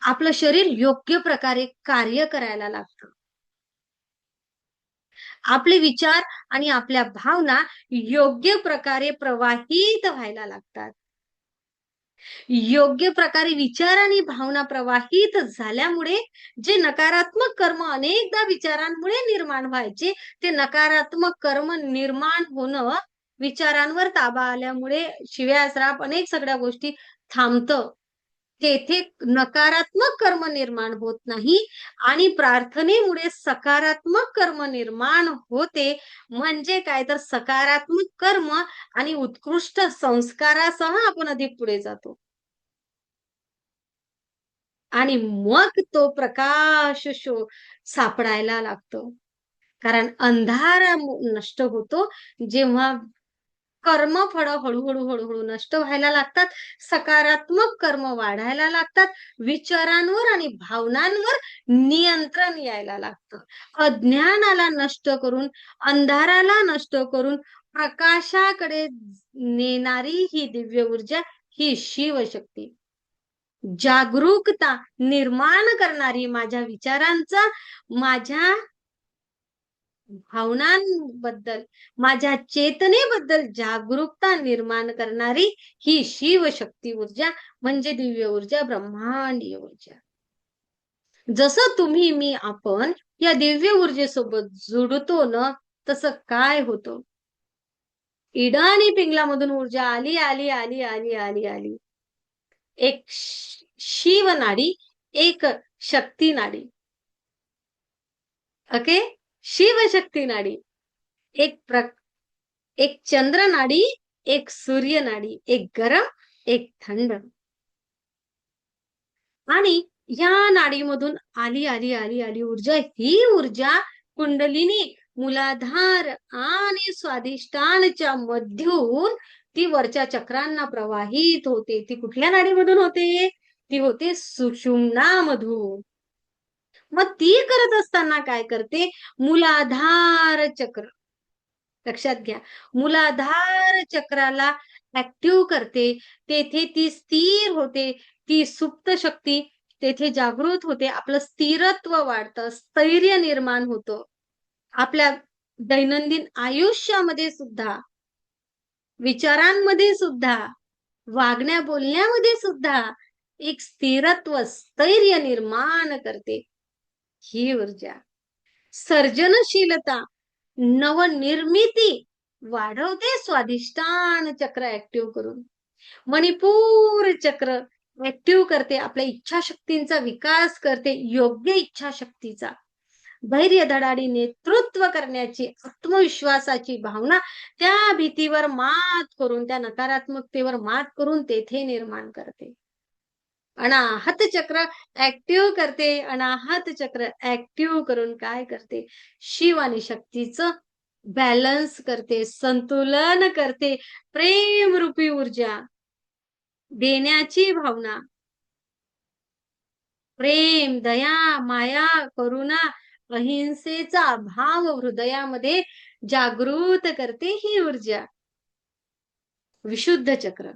आपलं शरीर योग्य प्रकारे कार्य करायला लागतं. आपले विचार आणि आपल्या भावना योग्य प्रकारे प्रवाहित व्हायला लागतात. योग्य प्रकारे विचार आणि भावना प्रवाहित झाल्यामुळे जे नकारात्मक कर्म अनेकदा विचारांमुळे निर्माण व्हायचे, ते नकारात्मक कर्म निर्माण होणं, विचारांवर ताबा आल्यामुळे शिव्या, श्राप अनेक सगळ्या गोष्टी थांबतं. तेथे नकारात्मक कर्म निर्माण होत नाही आणि प्रार्थनेमुळे सकारात्मक कर्म निर्माण होते. म्हणजे काय तर सकारात्मक कर्म आणि उत्कृष्ट संस्कारासह आपण अधिक पुढे जातो. आणि मग तो प्रकाश सापडायला लागतो. कारण अंधार नष्ट होतो जेव्हा कर्मफळं हळू-हळू, हळू-हळू नष्ट व्हायला लागतात. सकारात्मक कर्म वाढायला लागतात. विचारांवर आणि भावनांवर नियंत्रण यायला लागतं. अज्ञानाला नष्ट करून, अंधाराला नष्ट करून प्रकाशाकडे नेणारी ही दिव्य ऊर्जा, ही शिवशक्ती. जागरूकता निर्माण करणारी, माझ्या विचारांचा, माझ्या भावनांबद्दल, माझ्या चेतनेबद्दल जागरूकता निर्माण करणारी ही शिवशक्ती ऊर्जा म्हणजे दिव्य ऊर्जा, ब्रह्मांडीय ऊर्जा. जसं तुम्ही, मी, आपण या दिव्य ऊर्जेसोबत जुडतो ना, तसं काय होतं? इडा आणि पिंगलामधून ऊर्जा आली, आली, आली, आली, आली, आली. एक शिव नाडी, एक शक्ती नाडी. ओके? शिवशक्ती नाडी. एक चंद्र नाडी, एक सूर्य नाडी, एक गरम, एक थंड. आणि या नाडीमधून आली, आली, आली, आली ऊर्जा. ही ऊर्जा कुंडलिनी, मूलाधार आणि स्वाधिष्ठानच्या मधून ती वरच्या चक्रांना प्रवाहित होते. ती कुठल्या नाडीमधून होते? ती होते सुषुम्नामधून. मग ती करत असताना काय करते? मूलाधार चक्र. लक्षात घ्या. मूलाधार चक्राला ऍक्टिव्ह करते. तेथे ती स्थिर होते. ती सुप्त शक्ती तेथे जागृत होते. आपलं स्थिरत्व वाढतं, स्थैर्य निर्माण होतं. आपल्या दैनंदिन आयुष्यामध्ये सुद्धा, विचारांमध्ये सुद्धा, वागण्या बोलण्यामध्ये सुद्धा एक स्थिरत्व, स्थैर्य निर्माण करते ही ऊर्जा. सर्जनशीलता, नवनिर्मिती वाढवते स्वाधिष्ठान चक्र ऍक्टिव्ह करून. मणिपूर चक्र ऍक्टिव्ह करते, आपल्या इच्छाशक्तींचा विकास करते, योग्य इच्छाशक्तीचा. धैर्य, धडाडी, नेतृत्व करण्याची, आत्मविश्वासाची भावना त्या भीतीवर मात करून, त्या नकारात्मकतेवर मात करून तेथे निर्माण करते. अनाहत चक्र ऍक्टिव्ह करते. अनाहत चक्र ऍक्टिव्ह करून काय करते? शिव आणि शक्तीचं बॅलन्स करते, संतुलन करते. प्रेमरूपी ऊर्जा, देण्याची भावना, प्रेम, दया, माया, करुणा, अहिंसेचा भाव हृदयामध्ये जागृत करते ही ऊर्जा. विशुद्ध चक्र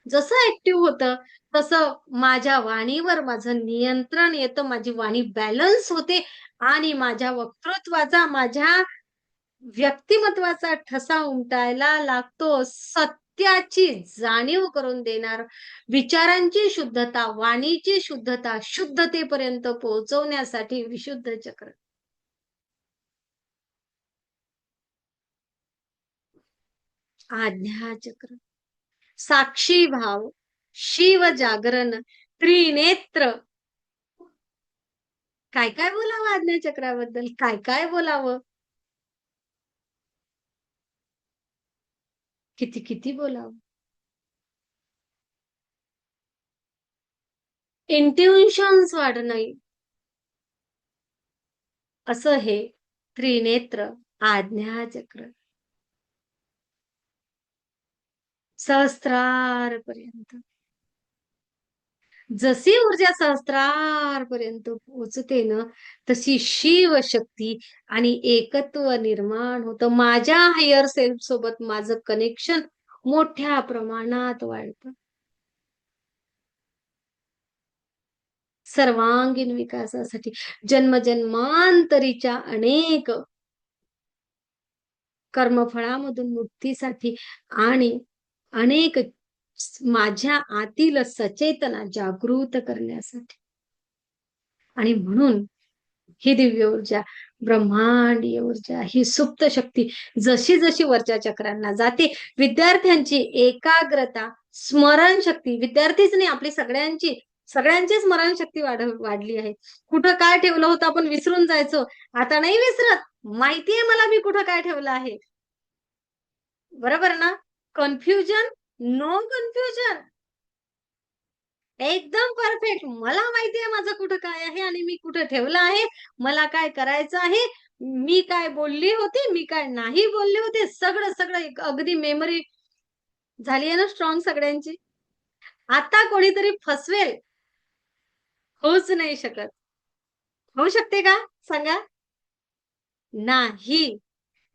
जसं ऍक्टिव्ह होतं तसं माझ्या वाणीवर माझं नियंत्रण येतं, माझी वाणी बॅलन्स होते आणि माझ्या वक्तृत्वाचा, माझ्या व्यक्तिमत्वाचा ठसा उमटायला लागतो. सत्याची जाणीव करून देणार, विचारांची शुद्धता, वाणीची शुद्धता, शुद्धतेपर्यंत पोहोचवण्यासाठी विशुद्ध चक्र. आज्ञा चक्र, साक्षी भाव, शिव जागरण, त्रिनेत्र. काय काय बोलावं आज्ञा चक्राबद्दल, काय काय बोलावं, किती किती बोलावं. इंट्युशन्स वाढणे, असं हे त्रिनेत्र आज्ञाचक्र. सहस्रारपर्यंत जशी ऊर्जा सहस्रारपर्यंत पोहोचते ना, तशी शिव शक्ती आणि एकत्व निर्माण होतं. माझ्या हायर सेल्फ सोबत माझं कनेक्शन मोठ्या प्रमाणात वाढतं. सर्वांगीण विकासासाठी, जन्मजन्मांतरीच्या अनेक कर्मफळामधून मुक्तीसाठी आणि अनेक माझ्या आतील सचेतना जागृत करण्यासाठी. आणि म्हणून ही दिव्य ऊर्जा, ब्रह्मांडीय ऊर्जा, ही सुप्त शक्ती जशी जशी वरच्या चक्रांना जाते, विद्यार्थ्यांची एकाग्रता, स्मरण शक्ती, विद्यार्थीच नाही आपली सगळ्यांची स्मरण शक्ती वाढली आहे. कुठं काय ठेवलं होतं आपण विसरून जायचो, आता नाही विसरत. माहितीये मला मी कुठं काय ठेवलं आहे. बरोबर ना? कन्फ्युजन, नो कन्फ्युजन, एकदम परफेक्ट. मला माहितीये माझं कुठं काय आहे आणि मी कुठं ठेवलं आहे, मला काय करायचं आहे, मी काय बोलली होती, मी काय नाही बोलले होते, सगळं सगळं अगदी मेमरी झाली आहे ना स्ट्रॉंग सगळ्यांची. आता कोणीतरी फसवेल, होऊच नाही शकत. होऊ शकते का सांगा? नाही.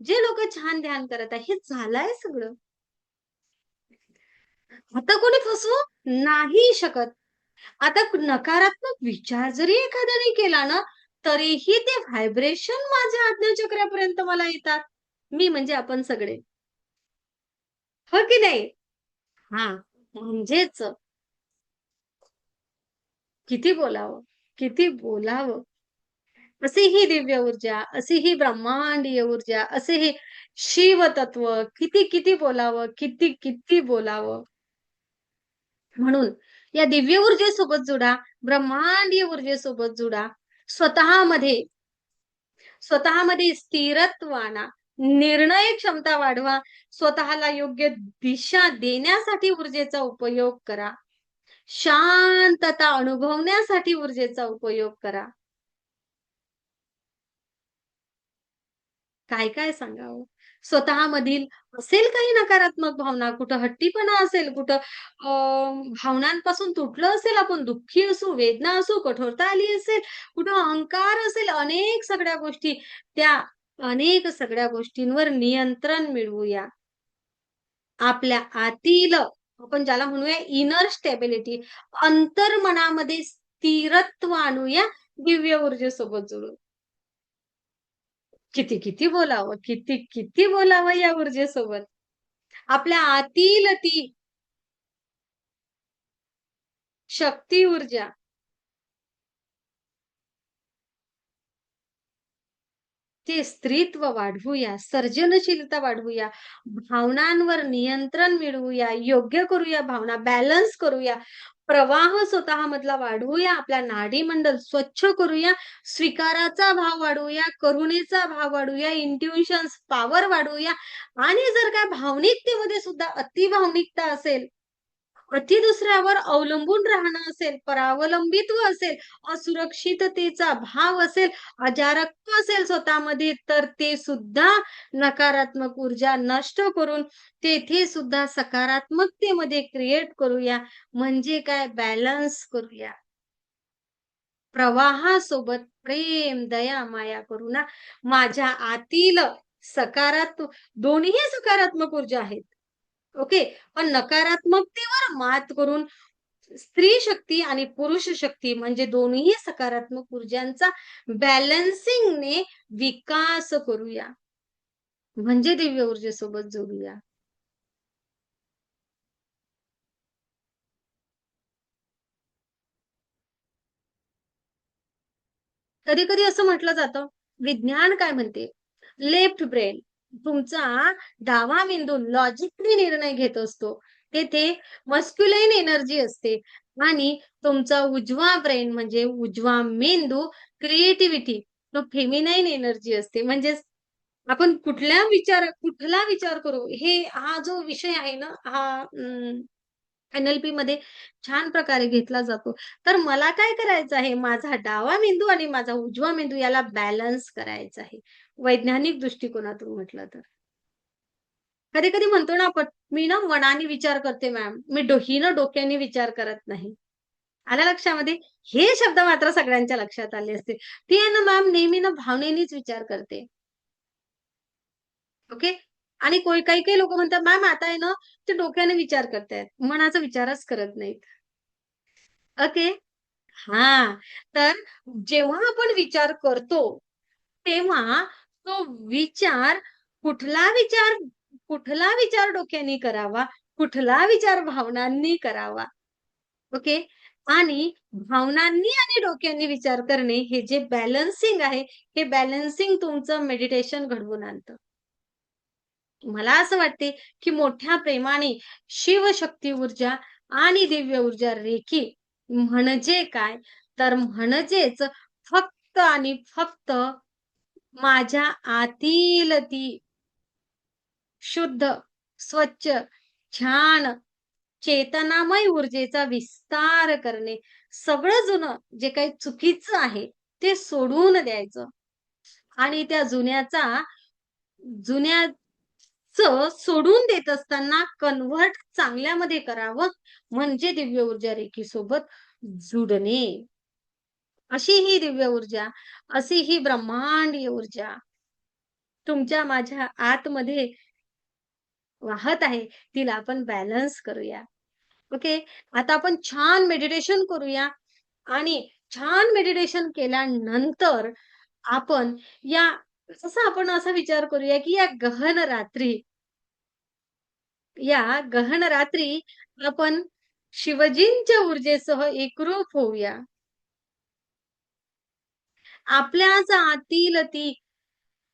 जे लोक छान ध्यान करत आहे, हे झालंय सगळं. आता कोणी फसवू नाही शकत. आता नकारात्मक विचार जरी एखाद्याने केला ना, तरीही ते व्हायब्रेशन माझ्या आज्ञाचक्रापर्यंत मला येतात. मी म्हणजे आपण सगळे, हो की नाही? हा, म्हणजेच किती बोलावं, किती बोलावं. अशी ही दिव्य ऊर्जा, अशी ही ब्रह्मांडीय ऊर्जा, असे हे शिवतत्व, किती किती बोलावं, किती किती बोलावं. म्हणून या दिव्य ऊर्जेसोबत जुडा, ब्रह्मांडीय ऊर्जेसोबत जुडा. स्वतःमध्ये स्थिरत्व आणा, निर्णय क्षमता वाढवा, स्वतःला योग्य दिशा देण्यासाठी ऊर्जेचा उपयोग करा, शांतता अनुभवण्यासाठी ऊर्जेचा उपयोग करा. काय काय सांगावं. स्वतःमधील असेल काही नकारात्मक भावना, कुठं हट्टीपणा असेल, कुठं भावनांपासून तुटलं असेल, आपण दुःखी असू, वेदना असू, कठोरता आली असेल, कुठं अहंकार असेल, अनेक सगळ्या गोष्टी, त्या अनेक सगळ्या गोष्टींवर नियंत्रण मिळवूया. आपल्या आतील, आपण ज्याला म्हणूया इनर स्टेबिलिटी, अंतर्मनामध्ये स्थिरत्व आणूया दिव्य ऊर्जेसोबत जुळून. किती किती बोलावं, किती किती बोलावं या ऊर्जेसोबत. आपल्या आतील ती शक्ती ऊर्जा, ते स्त्रीत्व वाढवूया, सर्जनशीलता वाढवूया, भावनांवर नियंत्रण मिळवूया, योग्य करूया भावना, बॅलन्स करूया, प्रवाह स्वतःमधला वाढवूया, आपल्या नाडीमंडल स्वच्छ करूया, स्वीकाराचा भाव वाढवूया, करुणेचा भाव वाढवूया, इंट्युशन्स पॉवर वाढवूया. आणि जर का भावनिकतेमध्ये सुद्धा अतिभावनिकता असेल, अति दुसऱ्यावर अवलंबून राहणं असेल, परावलंबित्व असेल, असुरक्षिततेचा भाव असेल, अजारत्व असेल स्वतःमध्ये, तर ते सुद्धा नकारात्मक ऊर्जा नष्ट करून तेथे सुद्धा सकारात्मकतेमध्ये क्रिएट करूया. म्हणजे काय, बॅलन्स करूया. प्रवाहासोबत प्रेम, दया, माया करुणा, माझ्या आतील सकारात्मक, दोन्ही सकारात्मक ऊर्जा आहेत. ओके. पण नकारात्मकतेवर मात करून स्त्री शक्ती आणि पुरुष शक्ती म्हणजे दोन्ही सकारात्मक ऊर्जांचा बॅलन्सिंगने विकास करूया. म्हणजे दिव्य ऊर्जेसोबत जोडूया. कधी कधी असं म्हटलं जातं, विज्ञान काय म्हणते, लेफ्ट ब्रेन, तुमचा डावा मेंदू लॉजिकली निर्णय घेत असतो, तेथे मस्क्युलाइन एनर्जी असते. आणि तुमचा उजवा ब्रेन म्हणजे उजवा मेंदू, क्रिएटिव्हिटी, तो फेमिनाईन एनर्जी असते. म्हणजे आपण कुठला विचार करू, हा जो विषय आहे ना, हा NLP मध्ये छान प्रकारे घेतला जातो. तर मला काय करायचं आहे, माझा डावा मेंदू आणि माझा उजवा मेंदू याला बॅलन्स करायचा आहे. वैज्ञानिक दृष्टिकोनातून म्हटलं तर. कधी-कधी म्हणतो ना आपण, मी ना मनाने विचार करते मॅम, ही ना डोक्याने विचार करत नाही. आलं लक्षामध्ये? हे शब्द मात्र सगळ्यांच्या लक्षात आले असतील. ती आहे ना मॅम नेहमी ना भावनेनेच विचार करते. ओके. आणि काही-काही लोकं म्हणतात, मॅम आता आहे ना, ते डोक्याने विचार करतायत. मनाचा विचारच करत नाहीत. ओके. हां. तर जेव्हा आपण विचार करतो, तेव्हा तो विचार कुठला विचार कुठला विचार डोक्याने करावा, कुठला विचार भावनांनी करावा. ओके. आणि भावनांनी आणि डोक्याने विचार करणे हे जे बॅलन्सिंग आहे, हे बॅलन्सिंग तुमचं मेडिटेशन घडवून आणतं. मला असं वाटते, की मोठ्या प्रेमाने शिवशक्ती ऊर्जा आणि दिव्य ऊर्जा रेखी म्हणजे काय? तर म्हणजेच फक्त आणि फक्त माझ्या आतील ती शुद्ध, स्वच्छ, छान, चेतनामय ऊर्जेचा विस्तार करणे. सगळं जुनं जे काही चुकीचं आहे, ते सोडून द्यायचं आणि त्या जुन्याचं सोडून देत असताना कन्व्हर्ट चांगल्यामध्ये करावं, म्हणजे दिव्य ऊर्जा रेखीसोबत जुडणे. अशी ही दिव्य ऊर्जा, अशी ही ब्रह्मांडीय ऊर्जा तुमच्या माझ्या आतमध्ये वाहत आहे, तिला आपण बॅलन्स करूया. ओके. आता आपण छान मेडिटेशन करूया आणि छान मेडिटेशन केल्यानंतर आपण या आपण असा विचार करूया, की या गहन रात्री आपण शिवजींच्या ऊर्जेसह एकरूप होऊया. आपल्याच आतील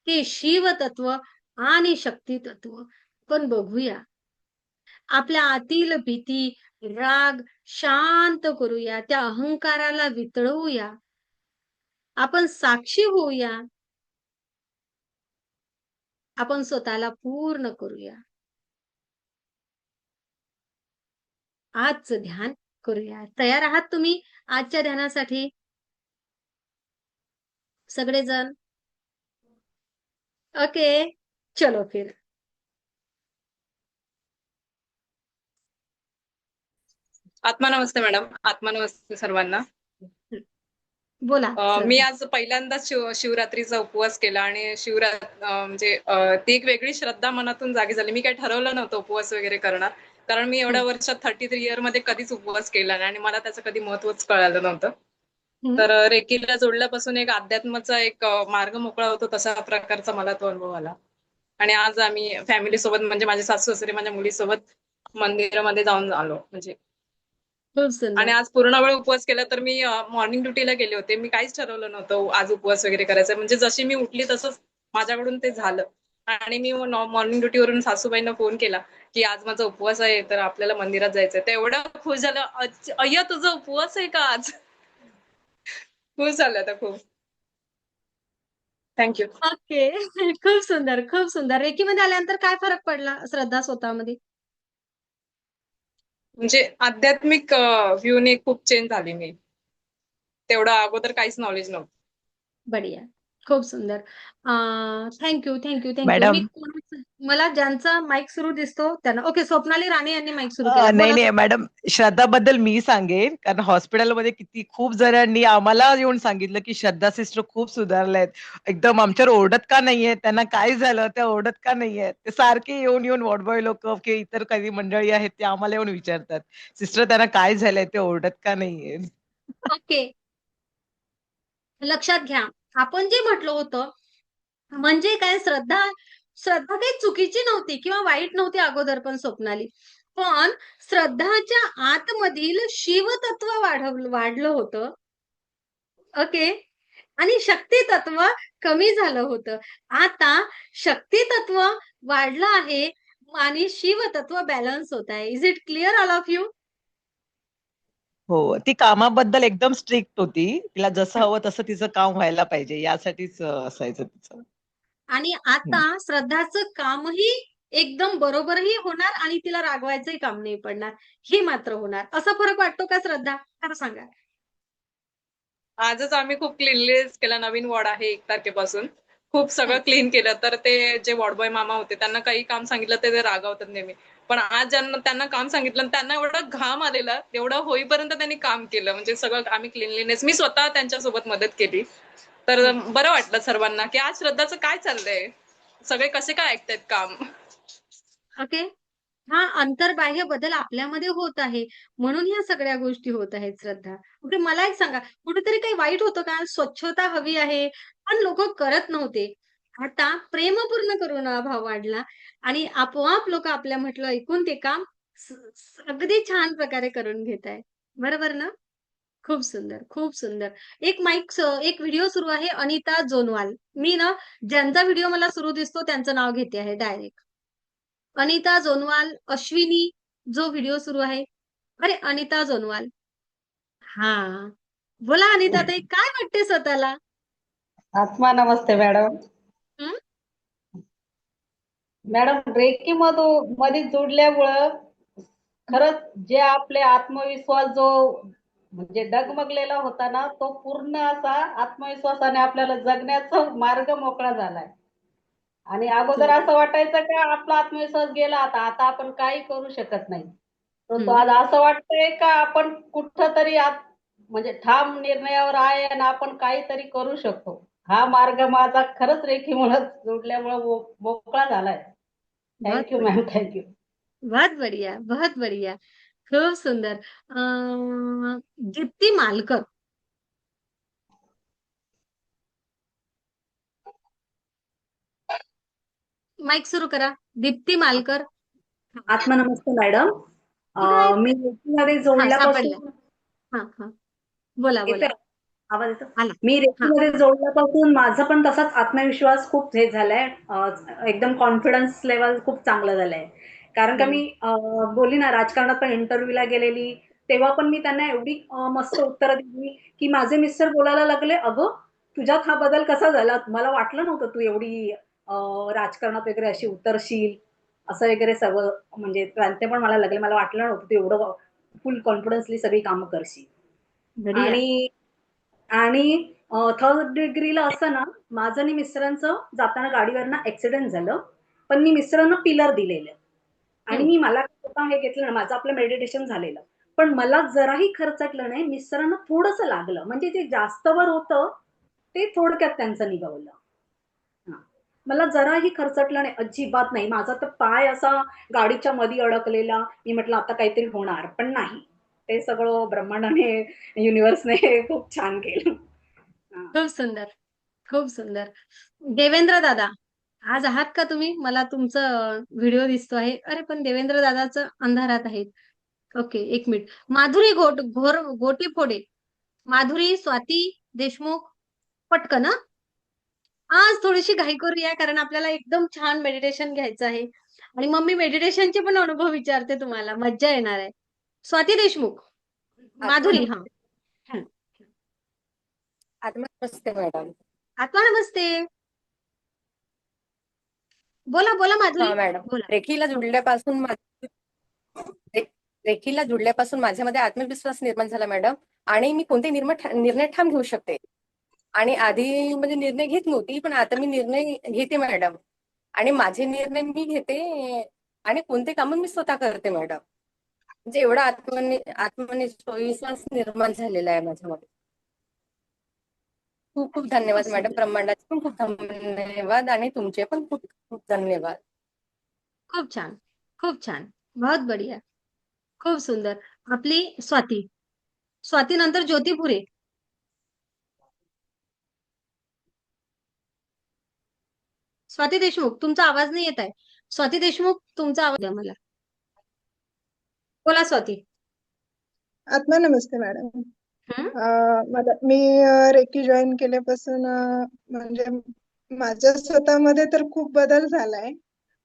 ते शिवतत्व आणि शक्ती तत्व पण बघूया. आपल्या आतील भीती, राग शांत करूया. त्या अहंकाराला वितळवूया. आपण साक्षी होऊया. आपण स्वतःला पूर्ण करूया. आजचं ध्यान करूया. तयार आहात तुम्ही आजच्या ध्यानासाठी सगळेजण? ओके. चलो फिर. आत्मा नमस्ते मॅडम. आत्मा नमस्ते सर्वांना. बोला मी सर. आज पहिल्यांदाच शिवरात्रीचा उपवास केला आणि म्हणजे ती एक वेगळी श्रद्धा मनातून जागी झाली. मी काही ठरवलं नव्हतं उपवास वगैरे करणार, कारण मी एवढ्या वर्षात 33 इयर मध्ये कधीच उपवास केला नाही आणि मला त्याचं कधी महत्वच कळालं नव्हतं. तर रेकीला जोडल्यापासून एक अध्यात्माचा एक मार्ग मोकळा होतो, तसा प्रकारचा मला तो अनुभव आला. आणि आज आम्ही फॅमिली सोबत म्हणजे माझे सासू सासरे माझ्या मुलीसोबत मंदिरामध्ये जाऊन आलो म्हणजे. खूप आणि सुंदर. आज पूर्ण वेळ उपवास केला. तर मी मॉर्निंग ड्युटीला गेले होते. मी काहीच ठरवलं नव्हतं आज उपवास वगैरे करायचा. म्हणजे जशी मी उठली तसंच माझ्याकडून ते झालं. आणि मी मॉर्निंग ड्युटीवरून सासूबाईंना फोन केला, की आज माझा उपवास आहे, तर आपल्याला मंदिरात जायचंय. ते एवढं खुश झालं, "अय्या तुझा उपवास आहे का आज?" खुश झाल्या त्या खूप. Thank you. ओके. खूप सुंदर, खूप सुंदर. रेकीमध्ये आल्यानंतर काय फरक पडला श्रद्धा स्वतःमध्ये? म्हणजे आध्यात्मिक व्ह्यूने खूप चेंज झाली मी. तेवढं अगोदर काहीच नॉलेज नव्हतं. बढिया. खूप सुंदर. Thank you, thank you, thank you. Me madam मला ज्यांचा माईक सुरू दिसतो त्यांना ओके, स्वप्नाली राणे यांनी माईक सुरू केला. नाही बोला. नाही मॅडम, श्रद्धाबद्दल मी सांगेन, कारण हॉस्पिटलमध्ये किती खूप जणांनी आम्हाला येऊन सांगितलं की श्रद्धा सिस्टर खूप सुधारल्यात, एकदम आमच्यावर ओरडत का नाहीये, त्यांना काय झालं, त्या ओरडत का नाहीये, ते सारखे येऊन येऊन वॉर्ड बॉय लोक की इतर काही मंडळी आहेत ते आम्हाला येऊन विचारतात, सिस्टर त्यांना काय झालंय, ते ओरडत का नाहीये. ओके. लक्षात घ्या. आपण जे म्हटलं होतं म्हणजे काय श्रद्धा श्रद्धा काही चुकीची नव्हती किंवा वाईट नव्हती अगोदर पण स्वप्नाली. पण श्रद्धाच्या आतमधील शिवतत्व वाढलं होतं. ओके. आणि शक्ती तत्व कमी झालं होतं. आता शक्ती तत्व वाढलं आहे आणि शिव तत्व बॅलन्स होत आहे. Is it clear all of you? हो, ती कामाबद्दल एकदम स्ट्रिक्ट होती, तिला जसं हवं तसं तिचं काम व्हायला पाहिजे यासाठीच असायचं तिचं. आणि आता श्रद्धाचं कामही एकदम बरोबरही होणार आणि तिला रागवायचंही काम नाही पडणार. हे मात्र होणार. असा फरक वाटतो का श्रद्धा? खरं सांगा. आजच आम्ही खूप क्लीनलीनेस केला. नवीन वॉर्ड आहे 1 तारखेपासून. खूप सगळं क्लीन केलं. तर ते जे वॉर्ड बॉय मामा होते त्यांना काही काम सांगितलं तर ते रागावतात नेहमी. पण आज ज्यांना त्यांना काम सांगितलं आणि त्यांना एवढा घाम आलेला, तेवढं होईपर्यंत त्यांनी काम केलं. म्हणजे सगळं आम्ही क्लीनलीनेस मी स्वतः त्यांच्यासोबत मदत केली. तर बरं वाटलं सर्वांना, की आज श्रद्धाचं काय चाललंय? सगळे कसे काय ऐकतायत काम? ओके. हा अंतर्बाह्य बदल आपल्यामध्ये होत आहे. म्हणून ह्या सगळ्या गोष्टी होत आहेत श्रद्धा. ओके, मला एक सांगा, कुठेतरी काही वाईट होतं का? स्वच्छता हवी आहे, पण लोकं करत नव्हते. आता प्रेमपूर्ण करुणा भाव वाढला आणि आपोआप लोकं आपल्या म्हटलं ऐकून ते काम अगदी छान प्रकारे करून घेत आहे. बरोबर ना? खूप सुंदर, खूप सुंदर. एक व्हिडिओ सुरू आहे अनिता जोनवाल. मी ना ज्यांचा व्हिडिओ मला सुरू दिसतो त्यांचं नाव घेते आहे डायरेक्ट. अनिता जोनवाल, अश्विनी जो व्हिडिओ सुरू आहे. अरे अनिता जोनवाल. हां. बोला अनिताताई काय वाटते स्वतःला? आत्मा नमस्ते मॅडम. हं? मॅडम रेकी मध्ये जोडल्यामुळं खरंच जे आपले आत्मविश्वास जो म्हणजे डगमगलेला होता ना, तो पूर्ण असा आत्मविश्वासाने आपल्याला जगण्याचा मार्ग मोकळा झालाय. आणि अगोदर सुंदर. असं वाटायचं का आपला आत्मविश्वास गेला आता आता आपण काही करू शकत नाही. परंतु हं. आज असं वाटतंय का आपण कुठंतरी आत म्हणजे ठाम निर्णयावर आहे आणि आपण काहीतरी करू शकतो. हा मार्ग माझा खरंच रेखीमुळे जोडल्यामुळे मोकळा झालाय. बहुत थँक यू बढ़िया, मॅम, थँक यू. बहुत बढ़िया, बहुत बढ़िया. खूप सुंदर. दीप्ती मालकर. माईक सुरू करा. दीप्ती मालकर. हां. आत्मनमस्ते मॅडम. कुठे आहेत? मी रेकीमध्ये हां, सापडल्या. जोडल्यापासून हां, हां. बोला, येतोय बोला. आवाज येतो. आला. मी हां. रेकीमध्ये जोडल्यापासून माझा पण तसाच आत्मविश्वास खूप हे झालाय. एकदम कॉन्फिडन्स लेवल खूप चांगलं झालंय. कारण का हं. मी बोलली ना राजकारणात पण इंटरव्ह्यूला गेलेली, तेव्हा पण मी त्यांना एवढी मस्त उत्तरं दिली, की माझे मिस्टर बोलायला लागले, "अगं, तुझ्यात हा बदल कसा झाला? मला वाटलं नव्हतं तू एवढी राजकारणात वगैरे अशी उतरशील." असं वगैरे सगळं म्हणजे ते पण मला लागले, "मला वाटलं नव्हतं तू एवढं फुल कॉन्फिडन्सली सगळी कामं करशील." बढिया. आणि आणि 3rd डिग्रीला असताना माझं आणि मिस्टरांचं जाताना गाडीवरनं ॲक्सिडेंट झालं. पण मी मिस्टरांना पिलर दिलेलं आणि हं. मला स्वतः हे घेतलं ना, माझं आपलं मेडिटेशन झालेलं. पण मला जराही खर्चटलं नाही. मिस्टरांना थोडंसं लागलं. म्हणजे जे जास्तवर होतं, ते थोडक्यात त्यांचं निभावलं. हां. मला जराही खर्चटलं नाही, अजिबात नाही. माझा तर पाय असा गाडीच्या मध्ये अडकलेला. मी म्हटलं आता काहीतरी होणार, पण नाही. ते सगळं ब्रह्मांडाने, युनिव्हर्सने खूप छान केलं. हां. खूप सुंदर, खूप सुंदर. देवेंद्र दादा, आज आहात का तुम्ही? मला तुमचं व्हिडिओ दिसतो आहे. अरे पण देवेंद्र दादाचं अंधारात आहेत. Okay, 1 minute. माधुरी गोटीफोडे. माधुरी स्वाती देशमुख, पटकन हां. आज थोडीशी घाई करूया कारण आपल्याला एकदम छान मेडिटेशन घ्यायचं आहे. आणि मग मी मेडिटेशनचे पण अनुभव विचारते तुम्हाला. मज्जा येणार आहे. स्वाती देशमुख, आत्मा माधुरी हां. हं. आत्मा नमस्ते मॅडम. आत्मा नमस्ते. बोला, बोला माधुरी. हा मॅडम. बोला. रे- रेखीला जुडल्यापासून माझ्यामध्ये आत्मविश्वास निर्माण झाला मॅडम. आणि मी कोणते निर्णय ठाम घेऊ शकते. आणि आधी म्हणजे निर्णय घेत नव्हती, पण आता मी निर्णय घेते मॅडम. आणि माझे निर्णय मी घेते आणि कोणते काम मी स्वतः करते मॅडम. म्हणजे एवढा आत्मविश्वास निर्माण झालेला आहे माझ्यामध्ये. खूप खूप धन्यवाद खूप मॅडम. सुंदर. ब्रह्मांडाचे पण खूप धन्यवाद आणि तुमचे पण खूप खूप धन्यवाद. खूप छान. खूप छान. बहुत बढिया. खूप सुंदर. आपली स्वाती. स्वाती नंतर ज्योती पुरे. स्वाती देशमुख, तुमचा आवाज नाही येत आहे. स्वाती देशमुख, तुमचा आवाज द्या मला. बोला स्वाती. आत्मा नमस्ते मॅडम. हं? मी रेकी जॉईन केल्यापासून म्हणजे माझ्या स्वतःमध्ये तर खूप बदल झालाय.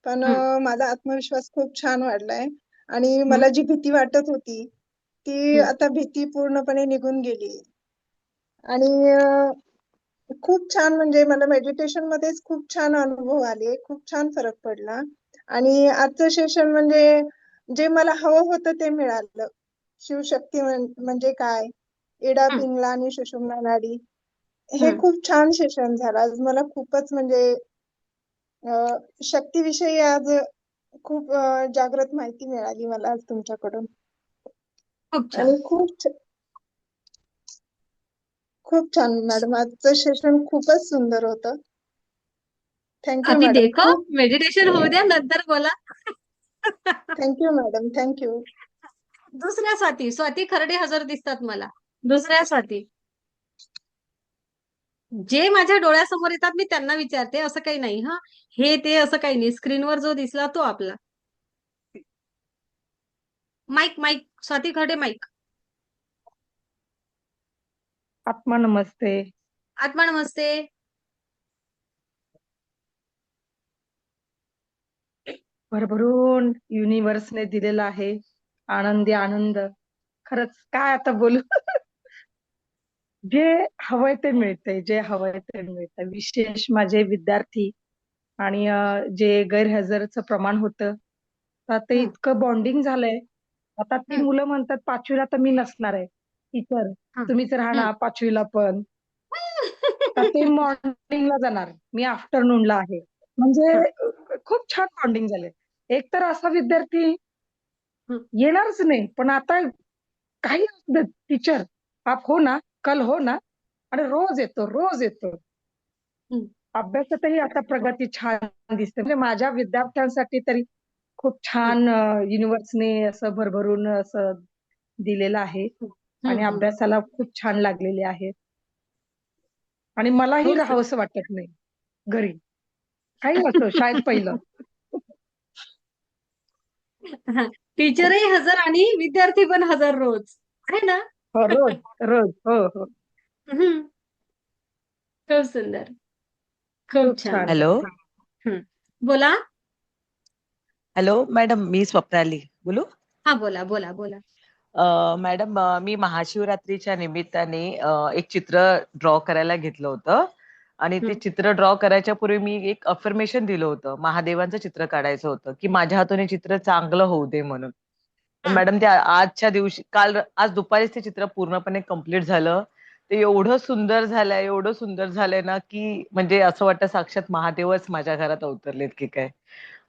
पण हं, माझा आत्मविश्वास खूप छान वाढलाय. आणि हं, मला जी भीती वाटत होती ती हं. आता भीती पूर्णपणे निघून गेली. आणि खूप छान म्हणजे मला मेडिटेशन मध्येच खूप छान अनुभव आले. खूप छान फरक पडला. आणि आजचं सेशन म्हणजे जे मला हवं होतं ते मिळालं. शिवशक्ती म्हणजे काय, इडा हं, पिंगला आणि सुषुम्ना नाडी, हे हं. खूप छान सेशन झालं. आज मला खूपच म्हणजे शक्तीविषयी आज खूप जागृत माहिती मिळाली मला आज तुमच्याकडून. खूप छान. आणि खूप छान मॅडम. आजचं सेशन खूपच सुंदर होतं. थँक्यू अभी मॅडम. देखो, मेडिटेशन होऊ द्या, नंतर बोला. Thank you madam. थँक्यू. दुसऱ्या स्वाती, स्वाती खर्डे हजर दिसतात मला. दुसऱ्या स्वाती. जे माझ्या डोळ्यासमोर येतात मी त्यांना विचारते, असं काही नाही हां. हे ते असं काही नाही. स्क्रीनवर जो दिसला तो आपला. Mike, Swati Kharde mike. आत्मा नमस्ते. आत्मा नमस्ते. भरभरून युनिव्हर्सने दिलेला आहे आनंदी आनंद. खरंच काय आता बोलू. जे हवंय ते मिळतंय, जे हवंय ते मिळतंय. विशेष माझे विद्यार्थी आणि जे गैरहजरचं प्रमाण होतं, तर ते हं, इतकं बॉन्डिंग झालंय. आता ती हं, मुलं म्हणतात 5वीला तर मी नसणार आहे टीचर, हं, तुम्हीच हं. राहणार 5वीला पण. तर ते मॉर्निंगला जाणार, मी आफ्टरनूनला आहे. म्हणजे हं, खूप छान बॉन्डिंग झाले. एक तर असा विद्यार्थी हं, येणारच नाही, पण आता काही असू देत, टीचर आप हो ना, कल हो ना, आणि रोज येतो, रोज येतो. हं. अभ्यासातही आता प्रगती छान दिसते. म्हणजे माझ्या विद्यार्थ्यांसाठी तरी खूप हं, छान युनिव्हर्सने असं भरभरून असं दिलेलं आहे. हं, आणि हं, हं. अभ्यासाला खूप छान लागलेले आहेत. आणि मलाही खूप सुंदर. राहावंसं वाटत नाही घरी. काही असो, शाळेत पहिलं. हां. टीचरही हजर आणि विद्यार्थी पण हजर रोज. आहे ना? हो, रोज, रोज. हो, हो. हं. खूप सुंदर. खूप खूप छान. छान. हॅलो हं. बोला. हॅलो मॅडम, मी स्वप्नाली बोलू. हां, बोला, बोला, बोला. मॅडम, मी महाशिवरात्रीच्या निमित्ताने एक चित्र ड्रॉ करायला घेतलं होतं. आणि ते हं, चित्र ड्रॉ करायच्या पूर्वी मी एक अफर्मेशन दिलं होतं. महादेवांचं चित्र काढायचं होतं, की माझ्या हातून हे चित्र चांगलं होऊ दे म्हणून. तर हं. मॅडम, ते आजच्या दिवशी आज दुपारीच ते चित्र पूर्णपणे कंप्लीट झालं. ते एवढं सुंदर झालंय, एवढं सुंदर झालंय ना, की म्हणजे असं वाटतं साक्षात महादेवच माझ्या घरात अवतरलेत की काय.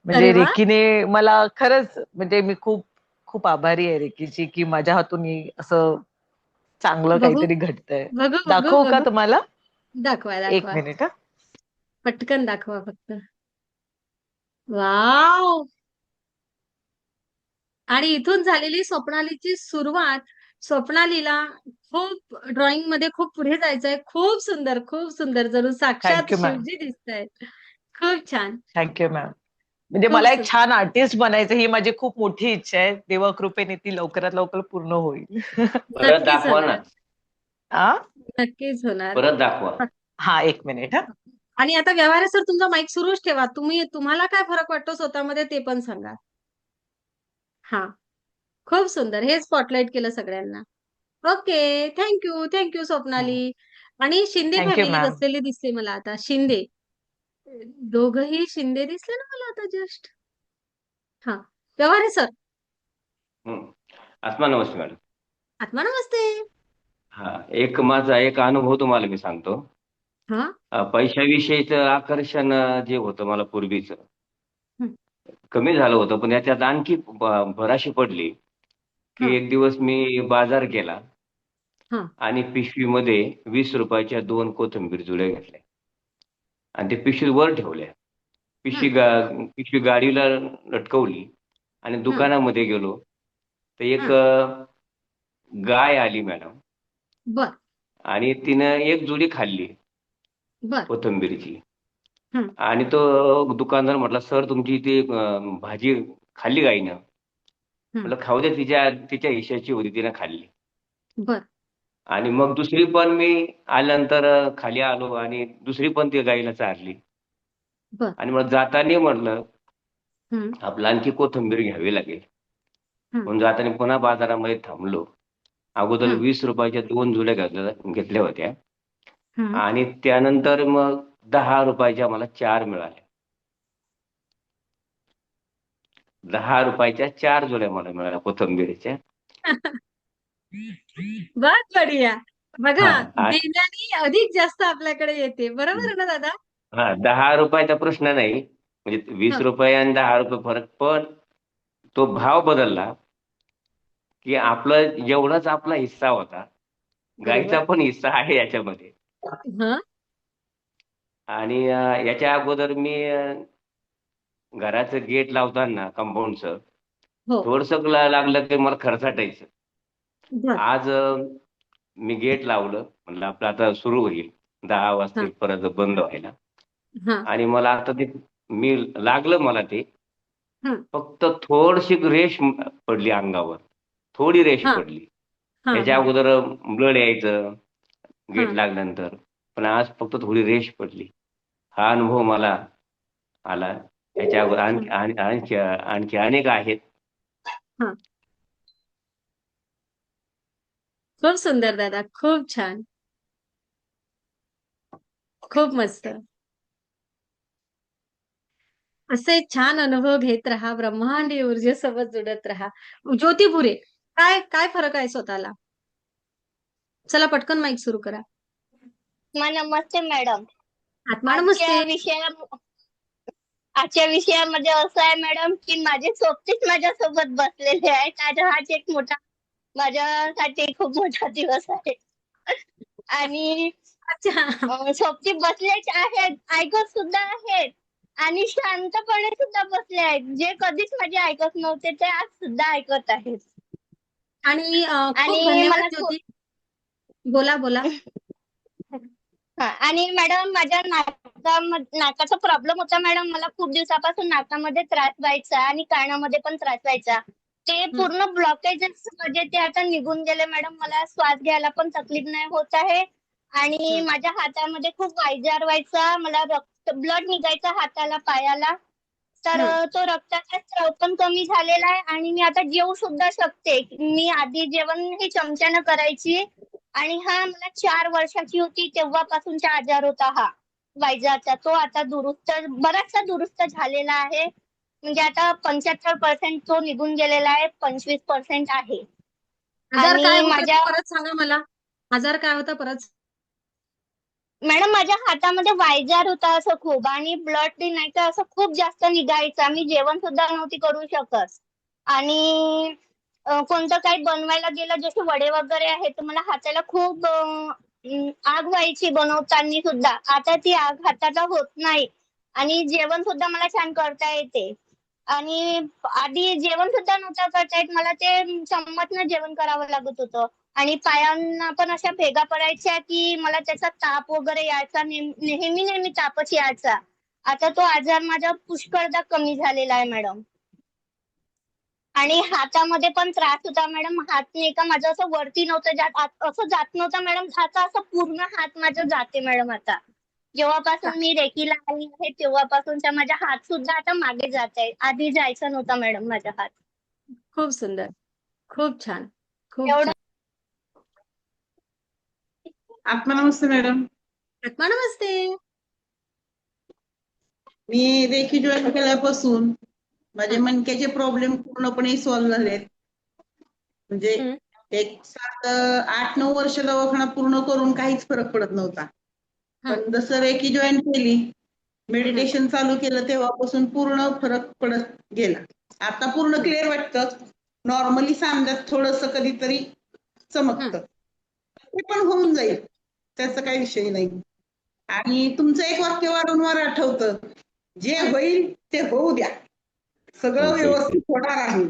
अरे म्हणजे वाह! रेकीने मला खरंच म्हणजे मी खूप खूप आभारी आहे रेकीची, की माझ्या हातून असं चांगलं बघू, काहीतरी घडतंय. बघू, बघू, दाखवू का बघू. तुम्हाला? दाखवा, एक दाखवा. मिनिट हा. पटकन दाखवा फक्त. वॉव! आणि इथून झालेली स्वप्नालीची सुरुवात स्वप्नालीला खूप ड्रॉइंग मध्ये खूप पुढे जायचंय. खूप सुंदर, खूप सुंदर. जरूर साक्षात थँक्यू मॅम. शिवजी दिसतायत. खूप छान, थँक्यू मॅम. म्हणजे खूप मला एक सुंदर. छान आर्टिस्ट बनायचं ही माझी खूप मोठी इच्छा आहे. देवाकृपेने ती लवकरात लवकर पूर्ण होईल. परत नक्कीच दाखवा ना, होणार, आ? नक्कीच होणार. परत दाखवा. हा, एक मिनिट हा. आणि आता व्यवहारे सर तुमचा माईक सुरूच ठेवा. तुम्हाला काय फरक वाटतो स्वतःमध्ये ते पण सांगा. हा, खूप सुंदर. हे स्पॉटलाइट केलं सगळ्यांना. Okay, thank you Swapnali. आणि शिंदे थँक्यू फॅमिली मॅम. बसलेली दिसते मला आता. शिंदे, दोघही शिंदे दिसले ना मला आता जस्ट. हा, व्यवहारे सर. हं. आत्मा नमस्ते मॅडम. आत्मा नमस्ते. हा, माझा एक अनुभव तुम्हाला मी सांगतो. हा, पैशाविषयीचं आकर्षण जे होतं मला पूर्वीचं हं, कमी झालं होतं, पण याच्यात आणखी भराशी पडली हा, की एक दिवस मी बाजार केला हा, आणि पिशवीमध्ये 20 रुपयाच्या 2 कोथिंबीर जुड्या घेतल्या आणि ते पिशवी वर ठेवल्या. हं, पिशवी गाडीला लटकवली आणि हं. दुकानामध्ये गेलो तर एक हं, गाय आली मॅडम बर, आणि तिनं एक जुडी खाल्ली बर. कोथिंबीरची. हं, आणि तो दुकानदार म्हटला, सर तुमची ती भाजी खाल्ली गाईनं. हं, म्हटलं खाऊ द्या, तिच्या तिच्या हिश्श्याची होती, तिनं खाल्ली. बर, आणि मग दुसरी पण मी आल्यानंतर खाली आलो आणि दुसरी पण ती गाईला चारली. बर. आणि मग जाताना म्हटलं हं, आपलं आणखी कोथिंबीर घ्यावी लागेल. हं, म्हणून जाताना पुन्हा बाजारामध्ये थांबलो. अगोदर हं, 20 रुपयाच्या 2 जुड्या घेतल्या होत्या हं. आणि त्यानंतर मग 10 रुपयाच्या मला 4 मिळाल्या. 10 रुपयाच्या 4 जुड्या मला मिळाल्या कोथिंबीरच्या. बहुत बढिया. बघा, हां. देण्याने अधिक जास्त आपल्याकडे येते. बरोबर आहे ना दादा? हां, 10 रुपयाचा प्रश्न नाही. म्हणजे 20 हं, रुपये आणि 10 रुपये फरक. पण तो भाव बदलला, की आपलं एवढाच आपला हिस्सा होता. गाईचा बरोबर. पण हिस्सा आहे याच्यामध्ये. हं, आणि याच्या अगोदर मी घराचं गेट लावताना कंपाऊंडचं हो. थोडंसं लागलं की मला खर्चाटायचं. बर. आज मी गेट लावलं. म्हणलं आपलं आता सुरू होईल. 10 हं, वाजतील परत बंद व्हायला. हं, आणि मला आता ते लागलं मला ते. हं, फक्त थोडीशी रेष पडली अंगावर. थोडी रेष हं, पडली. हं, याच्या हं, अगोदर ब्लड यायचं गेट हं, लागल्यानंतर. पण आज फक्त थोडी रेष पडली. हा अनुभव मला आला. याच्या अगोदर हं, आणखी अनेक आहेत. हं. खूप सुंदर दादा. खूप छान. खूप मस्त. असे छान अनुभव घेत राहा. ब्रह्मांडीय ऊर्जेसोबत जुडत राहा. ज्योती भुरे, काय काय फरक आहे स्वतःला? चला पटकन माईक सुरू करा. नमस्ते मॅडम. आत्मा आजच्या नमस्ते. विषया आजच्या विषयामध्ये असं आहे मॅडम की माझे सोबतीच माझ्यासोबत बसलेले आहेत. आज हाच एक मोठा माझ्यासाठी खूप मोठा दिवस आहे. आणि अच्छा. सोबती बसलेच आहेत, ऐकत सुद्धा आहेत आणि शांतपणे सुद्धा बसले आहेत. जे कधीच माझे ऐकत नव्हते ते आज सुद्धा ऐकत आहेत. आणि खूप आणि धन्यवाद मला ज्योती. बोला, बोला. हां. आणि मॅडम माझ्या नाकाचा प्रॉब्लेम होता मॅडम. मला खूप दिवसापासून नाकामध्ये त्रास व्हायचा आणि कानामध्ये पण त्रास व्हायचा. ते हं, पूर्ण ब्लॉकेजेस म्हणजे ते आता निघून गेले मॅडम. मला श्वास घ्यायला पण तकलीफ नाही होत आहे. आणि हं, माझ्या हातामध्ये खूप वायजार व्हायचा. मला ब्लड निघायचा हाताला, पायाला. तर हं. तो रक्ताचा स्त्राव पण कमी झालेला आहे आणि मी आता जेवू सुद्धा शकते. मी आधी जेवण हे चमच्यानं करायची आणि हा मला 4 वर्षाची होती तेव्हापासूनचा आजार होता हा वायजाचा. तो आता बराचसा दुरुस्त झालेला आहे. म्हणजे आता 75% तो निघून गेलेला आहे. 25% आहे. आजार काय आणि होता ते माझ्या परत सांगा मला. आजार काय होता परत? मॅडम माझ्या हातामध्ये वायजार होता असं खूप आणि ब्लड नाही का असं खूप जास्त निघायचा. मी जेवण सुद्धा नव्हती करू शकत. आणि कोणतं काही बनवायला गेलं जसे वडे वगैरे आहेत तर मला हाताला खूप आग व्हायची बनवताना सुद्धा. आता ती आग हाताला होत नाही आणि जेवण सुद्धा मला छान करता येते. आणि आधी जेवण सुद्धा नव्हतं करता येत. मला ते चम्मचनं जेवण करावं लागत होतं. आणि पायांना पण अशा भेगा पडायच्या की मला त्याचा ताप वगैरे यायचा. नेहमी नेहमी तापच यायचा. आता तो आजार माझा पुष्कळदा कमी झालेला आहे मॅडम. आणि हातामध्ये पण त्रास होता मॅडम. हात नाही का माझं असं वरती नव्हतं जात. असं जात नव्हतं मॅडम. आता असं पूर्ण हात माझं जाते मॅडम आता. जेव्हापासून मी रेकीला आली आहे तेव्हापासूनचा माझा हात सुद्धा आता मागे जात आहे. आधी जायचा नव्हता मॅडम माझा हात. खूप सुंदर. खूप छान. खूप एवढं छान. आत्मा नमस्ते मॅडम. आत्मा नमस्ते. मी रेखी जॉईन केल्यापासून माझे हं. मणक्याचे प्रॉब्लेम पूर्णपणे सॉल्व्ह झालेत. म्हणजे हं. एक 8-9 वर्ष दवाखाना पूर्ण करून काहीच फरक पडत नव्हता. हं. पण जसं रेकी जॉईन केली, मेडिटेशन चालू केलं तेव्हापासून पूर्ण फरक पडत गेला. आता पूर्ण क्लिअर वाटतं. नॉर्मली सांध्यात थोडंसं कधीतरी चमकतं. ते पण होऊन जाईल. त्याचा काही विषय नाही. आणि तुमचं एक वाक्य वारंवार आठवतं, जे होईल ते होऊ द्या. सगळं व्यवस्थित होणार आहे.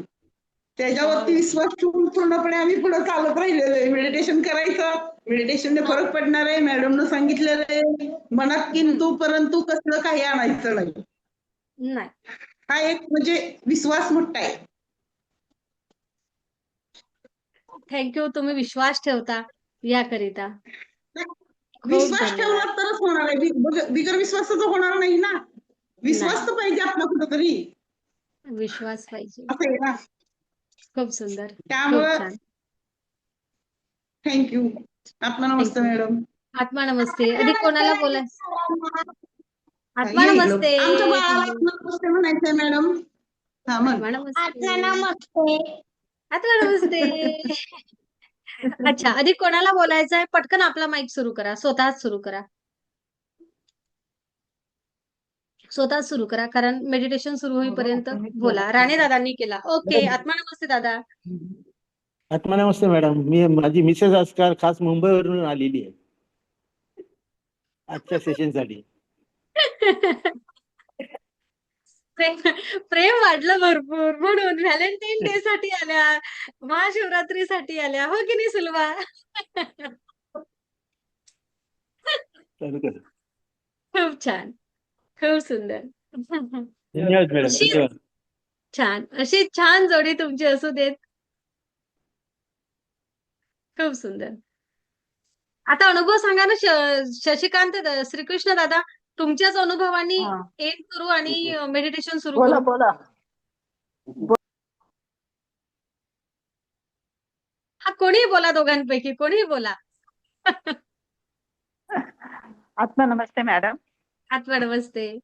त्याच्यावरती विश्वास ठेवून पूर्णपणे आम्ही पुढे चालत राहिलेलो आहे. मेडिटेशन करायचं, मेडिटेशनने फरक पडणार आहे. मॅडमनं सांगितलेलं आहे, मनात किंतु परंतु कसलं काही आणायचं नाही. नाही. हा एक म्हणजे विश्वास मोठा आहे. थँक्यू. तुम्ही विश्वास ठेवता याकरिता. खूप विश्वास धन्यवाद. ठेवला तरच होणार आहे. बिगर विश्वासाचं होणार नाही ना. विश्वास नाही. तर पाहिजे आपला कुठंतरी. विश्वास पाहिजे. असं आहे ना. खूप सुंदर. खूप त्यामुळं छान. थँक्यू. आत्मा नमस्ते थँक्यू. मॅडम. आत्मा नमस्ते. अधिक कोणाला बोलायचं? आत्मा ये इकडं. नमस्ते. आमच्या बाळाला नमस्ते म्हणायचंय मॅडम. हा म्हण. आत्मा नमस्ते. नमस्ते. आत्मा नमस्ते. अच्छा, अधिक कोणाला बोलायचं आहे? पटकन आपला माईक सुरू करा. स्वतःच सुरू करा. स्वतःच सुरू करा. कारण मेडिटेशन सुरू होईपर्यंत बोला. राणे दादांनी केला. ओके. आत्मा नमस्ते दादा. आत्मा नमस्ते मॅडम. माझी मिसेस आजकाल खास मुंबईवरून आलेली आहे आजच्या सेशनसाठी. प्रेम प्रेम वाढलं भरपूर म्हणून व्हॅलेंटाईन डे साठी आल्या, महाशिवरात्रीसाठी आल्या. हो की नाही सुलभा? चालू करा. खूप छान. खूप सुंदर. धन्यवाद मॅडम. अशी धन्यवाद. छान. अशी छान जोडी तुमची असू देत. खूप सुंदर. आता अनुभव सांगा ना शशिकांत श्रीकृष्ण दादा. तुमच्याच अनुभवानी एम करू आणि मेडिटेशन सुरू बोला करू. बोला. हा कोणीही बोला दोघांपैकी कोणीही बोला. आत्मा नमस्ते मॅडम. आत्मा नमस्ते.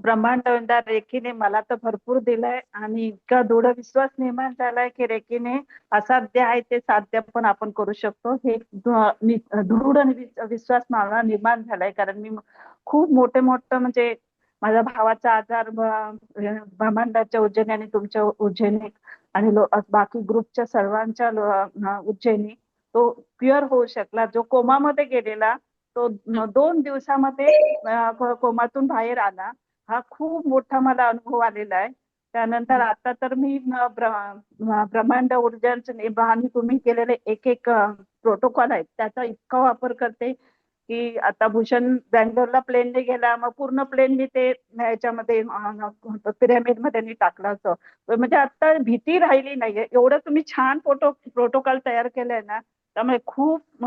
ब्रह्मांड विंदार रेखीने मला तर भरपूर दिलंय आणि इतका दृढ विश्वास निर्माण झालाय की रेखीने असाध्य आहे ते साध्य पण आपण करू शकतो. हे दृढ विश्वास मला निर्माण झालाय. कारण मी खूप मोठे म्हणजे माझ्या भावाचा आजार ब्रह्मांडाच्या उज्जैनी आणि तुमच्या उज्जैनी आणि बाकी ग्रुपच्या सर्वांच्या उज्जैनी तो क्युअर होऊ शकला. जो कोमामध्ये गेलेला तो 2 दिवसामध्ये कोमातून बाहेर आला. हा खूप मोठा मला अनुभव आलेला आहे. त्यानंतर आता तर मी ब्रह्मांड ऊर्जांचे आणि तुम्ही केलेले एक प्रोटोकॉल आहेत त्याचा इतका वापर करते की आता भूषण बँगलोरला प्लेनने गेला, मग पूर्ण प्लेननी ते ह्याच्यामध्ये पिरॅमिड मध्ये टाकलं असं. म्हणजे आता भीती राहिली नाहीये. एवढं तुम्ही छान प्रोटोकॉल तयार केलंय ना, त्यामुळे खूप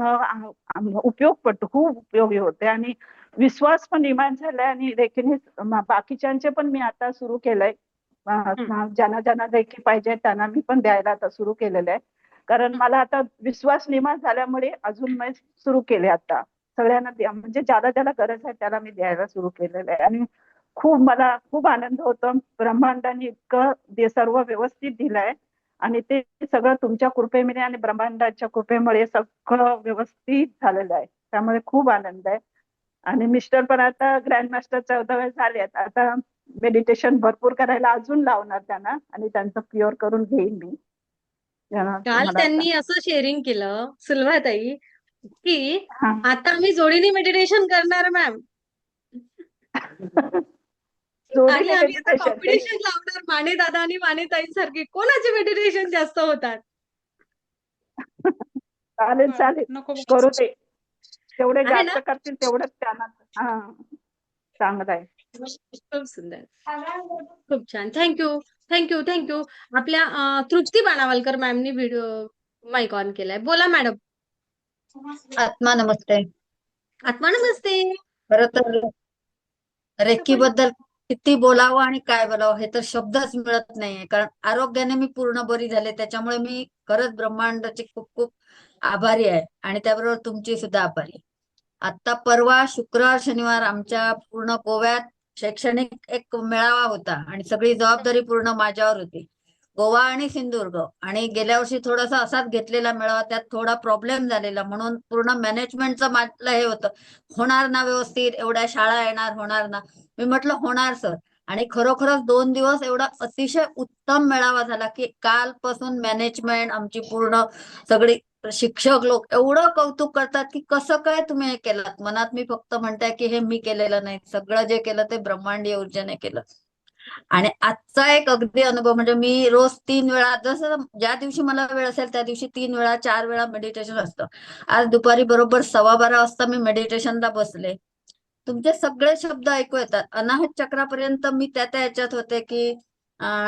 उपयोग पडतो, खूप उपयोगी होते आणि विश्वास पण निर्माण झालाय. आणि रेखीने बाकीच्यांचे पण मी आता सुरू केलंय. ज्यांना रेखी पाहिजे त्यांना मी पण द्यायला आता सुरू केलेलं आहे. कारण मला आता विश्वास निर्माण झाल्यामुळे अजून मी सुरू केले आता सगळ्यांना म्हणजे ज्याला गरज आहे त्याला मी द्यायला सुरू केलेलं आहे. आणि मला खूप आनंद होतो. ब्रह्मांडाने इतकं सर्व व्यवस्थित दिलंय आणि ते सगळं तुमच्या कृपेमुळे आणि ब्रह्मांडाच्या कृपेमुळे सगळं व्यवस्थित झालेलं आहे. त्यामुळे खूप आनंद आहे. आणि मिस्टर पण आता ग्रँड मास्टर 14 झाले आहेत. आता मेडिटेशन भरपूर करायला अजून लावणार त्यांना आणि त्यांचं क्युअर करून घेईन मी. काल त्यांनी असं शेअरिंग केलं सुलभाताई की आता आम्ही जोडीने मेडिटेशन करणार मॅम. जोडीने आम्ही आता मेडिटेशन कॉम्पिटिशन लावणार माने दादा आणि माने ताईंसारखी कोणाचे मेडिटेशन जास्त होतात. चालेल चालेल नको करू दे. जेवढे आहे जास्त ना? करतील तेवढंच त्यांना हा चांगलं आहे. खूप सुंदर. खूप छान. थँक्यू. आपल्या तृप्ती बाणावलकर मॅमनी व्हिडिओ माईक ऑन केलाय. बोला मॅडम. आत्मा नमस्ते. आत्मा नमस्ते. खरं तर रेकीबद्दल किती बोलावं आणि काय बोलावं हे तर शब्दच मिळत नाहीये. कारण आरोग्याने मी पूर्ण बरी झाले, त्याच्यामुळे मी खरंच ब्रह्मांडाची खूप खूप आभारी आहे आणि त्याबरोबर तुमची सुद्धा आभारी आहे. आता परवा शुक्रवार शनिवार आमच्या पूर्ण गोव्यात शैक्षणिक एक मेळावा होता आणि सगळी जबाबदारी पूर्ण माझ्यावर होती. गोवा आणि सिंधुदुर्ग, आणि गेल्या वर्षी थोडासा असाच घेतलेला मेळावा, त्यात थोडा प्रॉब्लेम झालेला, म्हणून पूर्ण मॅनेजमेंटचं माझं हे होतं, होणार ना व्यवस्थित, एवढ्या शाळा येणार, होणार ना. मी म्हटलं होणार सर, आणि खरोखरच 2 दिवस एवढा अतिशय उत्तम मेळावा झाला की कालपासून मॅनेजमेंट आमची पूर्ण सगळी शिक्षक लोक एवढं कौतुक करतात की कसं काय तुम्ही हे केलं. मनात मी फक्त म्हणताय की हे मी केलेलं नाही, सगळं जे केलं ते ब्रह्मांडीय ऊर्जेने केलं. आणि आजचा एक अगदी अनुभव म्हणजे मी रोज 3 वेळा, जसं ज्या दिवशी मला वेळ असेल त्या दिवशी 3 वेळा 4 वेळा मेडिटेशन असतं. आज दुपारी बरोबर 12:15 वाजता मी मेडिटेशनला बसले. तुमचे सगळे शब्द ऐकू येतात. अनाहत चक्रापर्यंत मी त्या ह्याच्यात होते की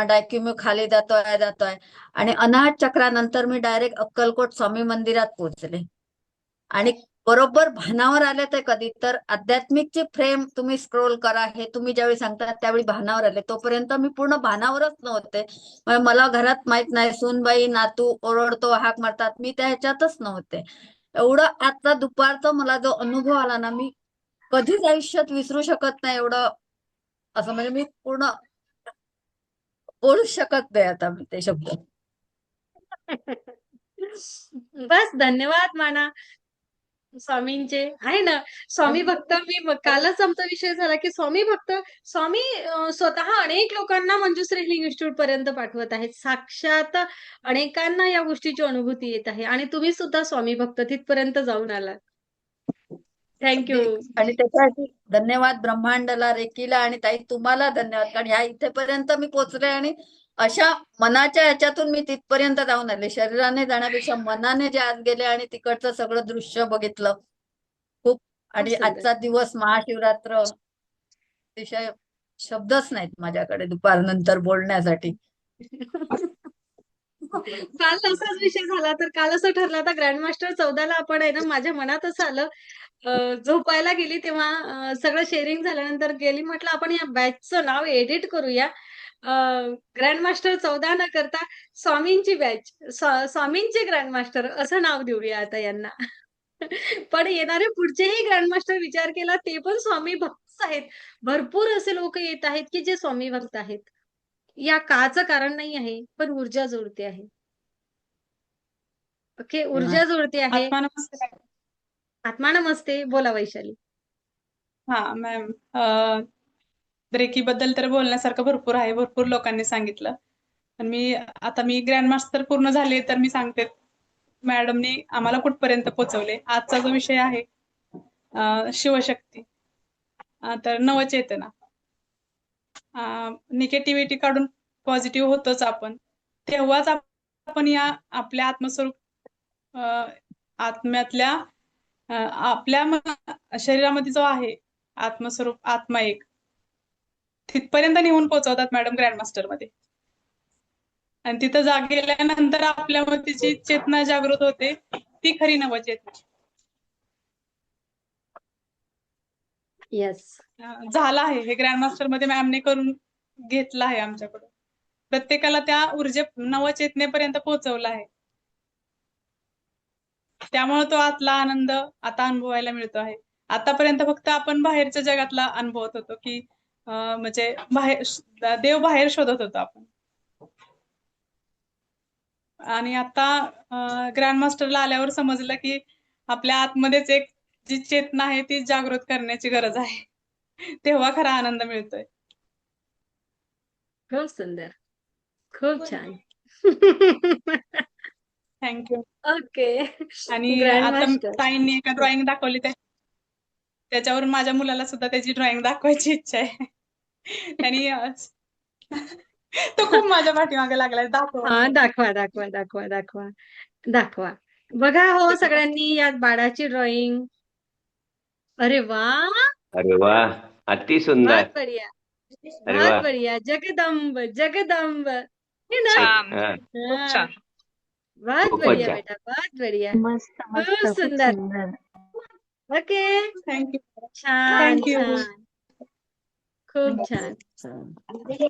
डायक्युम्यू खाली जातोय, आणि अनाहत चक्रानंतर मी डायरेक्ट अक्कलकोट स्वामी मंदिरात पोहोचले. आणि बरोबर भानावर आले ते कधी तर आध्यात्मिकची फ्रेम तुम्ही स्क्रोल करा, हे तुम्ही ज्यावेळी सांगतात त्यावेळी भानावर आले. तोपर्यंत मी पूर्ण भानावरच नव्हते. मला घरात माहित नाही, सूनबाई नातू ओरडतो हाक मारतात, मी त्या ह्याच्यातच नव्हते. एवढं आता दुपारचा मला जो अनुभव आला ना, मी कधीच आयुष्यात विसरू शकत नाही. एवढं असं म्हणजे मी पूर्ण बोलू शकत नाही आता मी ते शब्द. बस धन्यवाद माना स्वामींचे. आहे ना, स्वामी भक्त. कालच आमचा विषय झाला की स्वामी भक्त. स्वामी स्वतः अनेक लोकांना मंजुश्री हिलिंग इन्स्टिट्यूट पर्यंत पाठवत आहेत. साक्षात अनेकांना या गोष्टीची अनुभूती येत आहे आणि तुम्ही सुद्धा स्वामी भक्त तिथपर्यंत जाऊन आलात. थँक्यू. आणि त्याच्यासाठी धन्यवाद ब्रह्मांडाला, रेकीला, आणि ताई तुम्हाला धन्यवाद. कारण ह्या इथेपर्यंत मी पोहोचले आणि अशा मनाच्या ह्याच्यातून मी तिथपर्यंत जाऊन आले. शरीराने जाण्यापेक्षा मनाने जे आज गेले आणि तिकडचं सगळं दृश्य बघितलं खूप. आणि सुंदर. आजचा दिवस महाशिवरात्र, अतिशय शब्दच नाहीत माझ्याकडे दुपारनंतर बोलण्यासाठी. काल असाच विषय झाला, तर काल असं ठरलं आता ग्रँडमास्टर 14ला आपण आहे ना, माझ्या मनात असं आलं, झोपायला गेली तेव्हा सगळं शेअरिंग झाल्यानंतर गेली, म्हटलं आपण या बॅचचं नाव एडिट करूया. ग्रँडमास्टर 14 न करता स्वामींची बॅच, स्वामींचे ग्रँडमास्टर असं नाव देऊया आता यांना. पण येणारे पुढचेही ग्रँडमास्टर विचार केला ते पण स्वामी भक्त आहेत. भरपूर असे लोक येत आहेत की जे स्वामी भक्त आहेत. या काचं कारण नाही आहे, पण ऊर्जा जोडते आहे. ओके, ऊर्जा जोडते आहे. आत्मा नमस्ते. आत्मा नमस्ते. बोला वैशाली. हा मॅम, रेकी बद्दल तर बोलण्यासारखं भरपूर आहे, भरपूर लोकांनी सांगितलं. पण मी ग्रँडमास्टर पूर्ण झाले तर मी सांगते मॅडमनी आम्हाला कुठपर्यंत पोहोचवले. आजचा जो विषय आहे शिवशक्ती, तर नवचेतना, निगेटिव्हिटी काढून पॉझिटिव्ह होतोच आपण, तेव्हाच आपण या आपल्या आत्मस्वरूप आत्म्यातल्या आपल्या शरीरामध्ये जो आहे आत्मस्वरूप, आत्मा एक, तिथपर्यंत नेऊन पोहोचवतात मॅडम ग्रँडमास्टर मध्ये. आणि तिथं गेल्यानंतर आपल्यामध्ये जी चेतना जागृत होते ती खरी नवचेतना. येस, झालं आहे हे ग्रँडमास्टर मध्ये मॅमने करून घेतलं आहे आमच्याकडून. प्रत्येकाला त्या नवचेतनेपर्यंत पोहोचवलं आहे. त्यामुळे तो आतला आनंद आता अनुभवायला मिळतो आहे. आतापर्यंत फक्त आपण बाहेरच्या जगातला अनुभवत होतो की म्हणजे देव बाहेर शोधत होतो आपण. आणि आता ग्रँडमास्टरला आल्यावर समजलं की आपल्या आतमध्येच एक जी चेतना आहे ती जागृत करण्याची गरज आहे. तेव्हा खरा आनंद मिळतोय. खूप सुंदर, खूप छान. थँक्यू. ओके. आणि आता ग्रँडमास्टर. ताईंनी एका ड्रॉइंग दाखवली, त्याच्यावरून माझ्या मुलाला सुद्धा त्याची ड्रॉइंग दाखवायची इच्छा आहे. त्यांनी तो खूप माझ्या पाठीमागे लागलाय. दाखव. हा, दाखवा दाखवा दाखवा दाखवा दाखवा. बघा हो सगळ्यांनी यात बाळाची ड्रॉइंग. अरे वा, अरे वा, अति सुंदर. बहुत बढ़िया, अरे बहुत वा. बढ़िया. जगदंब जगदंब, है ना? छान. हा, खूप हाँ, छान. बहुत खूपच बढ़िया छान. बेटा, बहुत बढ़िया. मस्त खूप मस्त खूप सुंदर. सुंदर. Okay, thank you. छान थँक्यू. छान, खूप छान. खरंच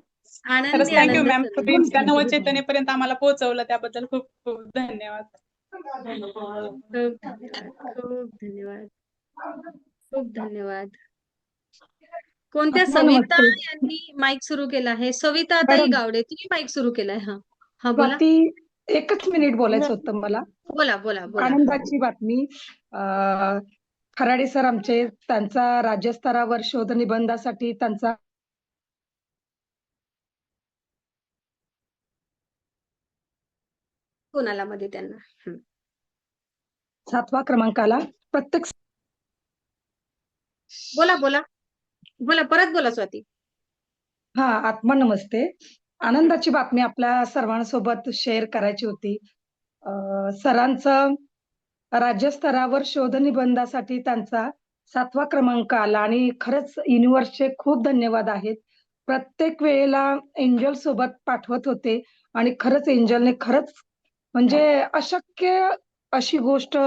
आनंदी थँक्यू आनंद मॅम. तुम्ही सर्व. त्या नवचैतन्यपर्यंत आम्हाला पोहोचवलं त्याबद्दल खूप खूप धन्यवाद. खूप धन्यवाद, खूप धन्यवाद, खूप धन्यवाद. कोणत्या सविता यांनी माईक सुरू केला आहे? सविता ताई मॅडम, गावडे, तुम्ही माईक सुरू केलाय. हा हा, बोला स्वाती, एकच मिनिट बोलायचं होतं मला. बोला बोला बोला. आनंदाची बातमी. खराडे सर आमचे, त्यांचा राज्यस्तरावर शोध निबंधासाठी त्यांचा कोणाला मध्ये त्यांना 7वा क्रमांक आला. प्रत्येक बोला बोला बोला, परत बोला स्वाती. हा, आत्मा नमस्ते. आनंदाची बातमी आपल्या सर्वांसोबत शेअर करायची होती. सरांचं राज्यस्तरावर शोध निबंधासाठी त्यांचा 7वा क्रमांक आला आणि खरंच युनिव्हर्सचे खूप धन्यवाद आहेत. प्रत्येक वेळेला एंजल सोबत पाठवत होते आणि खरंच एंजलने खरंच म्हणजे अशक्य अशी गोष्ट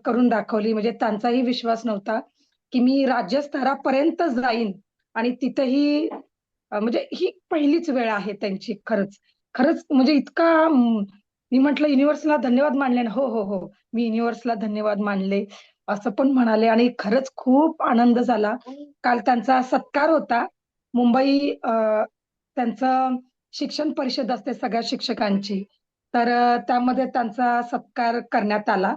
करून दाखवली. म्हणजे त्यांचाही विश्वास नव्हता की मी राज्यस्तरापर्यंत जाईन आणि तिथेही म्हणजे ही पहिलीच वेळ आहे त्यांची. खरंच खरंच म्हणजे इतका मी म्हटलं युनिव्हर्सला धन्यवाद मानले ना. हो हो हो, मी युनिव्हर्सला धन्यवाद मानले असं पण म्हणाले आणि खरंच खूप आनंद झाला. काल त्यांचा सत्कार होता. मुंबई त्यांचं शिक्षण परिषद असते सगळ्या शिक्षकांची, तर त्यामध्ये त्यांचा सत्कार करण्यात आला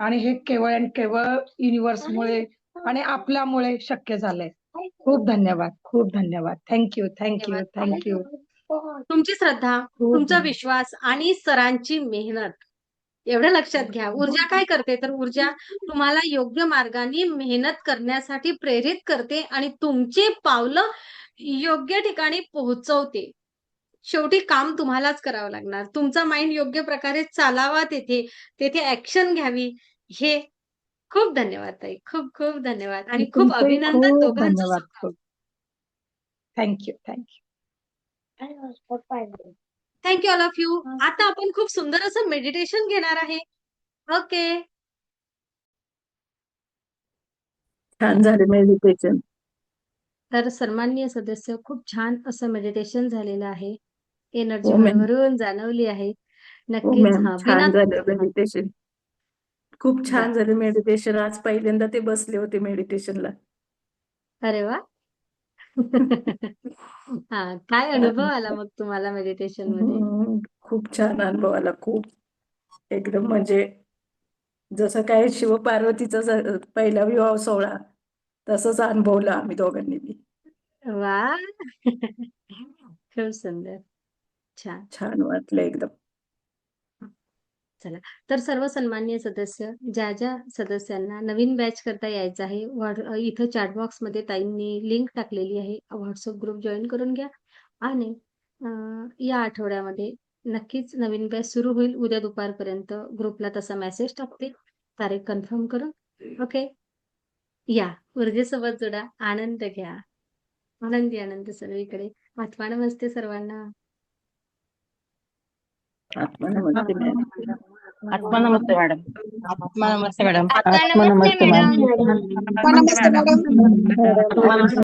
आणि हे केवळ आणि केवळ युनिव्हर्समुळे आणि आपल्यामुळे शक्य झालंय. खूप धन्यवाद, खूप धन्यवाद. Thank you thank you thank you. तुमची श्रद्धा, तुमचा विश्वास आणि सरांची मेहनत एवढं लक्षात घ्या. ऊर्जा काय करते, तर ऊर्जा तुम्हाला योग्य मार्गाने मेहनत करण्यासाठी प्रेरित करते आणि तुमची पावलं योग्य ठिकाणी पोहोचवते. शेवटी काम तुम्हालाच करावं लागणार. तुमचा माइंड योग्य प्रकारे चालावा, तेथे ऍक्शन घ्यावी. हे खूप धन्यवाद ताई, खूप खूप धन्यवाद आणि खूप तुमचेही अभिनंदन खूप दोघांचं धन्यवाद. सुद्धा. खूप thank you thank you. Thank you all of you. आता आपण खूप सुंदर असं मेडिटेशन घेणार आहे. ओके, छान झाले मेडिटेशन. तर सन्माननीय सदस्य, खूप छान असं मेडिटेशन झालेलं आहे. एनर्जी हो मॅम. भरभरून जाणवली आहे. हो नक्कीच. मॅम, हा, छान बिना झालं मेडिटेशन. खूप छान बरं. झालं मेडिटेशन. आज पहिल्यांदा ते बसले होते मेडिटेशनला. अरे वा. हा, काय अनुभव आला मग तुम्हाला मेडिटेशन मध्ये? खूप छान अनुभव आला. खूप एकदम म्हणजे जसं काय शिवपार्वतीचा पहिला विवाह सोहळा तसंच अनुभवलं आम्ही दोघांनी बी. वा. खूप सुंदर, छान. छान वाटलं एकदम. चला, तर सर्व सन्माननीय सदस्य, ज्या ज्या सदस्यांना नवीन बॅच करता यायचं आहे, इथं चॅट बॉक्स मध्ये ताईंनी लिंक टाकलेली आहे. व्हॉट्सअप ग्रुप जॉईन करून घ्या आणि या आठवड्यामध्ये नक्कीच नवीन बॅच सुरू होईल. उद्या दुपारपर्यंत ग्रुपला तसा मेसेज टाकते, तारीख कन्फर्म करून. ओके, या ऊर्जेसोबत जोडा, आनंद घ्या. आनंदी आनंद सर्वीकडे. आत्मा नमस्ते सर्वांना. आत्मा नमस्ते मॅम. आत्मा नमस्ते मॅडम. आता नमस्ते मॅडम. नमस्ते मॅडम.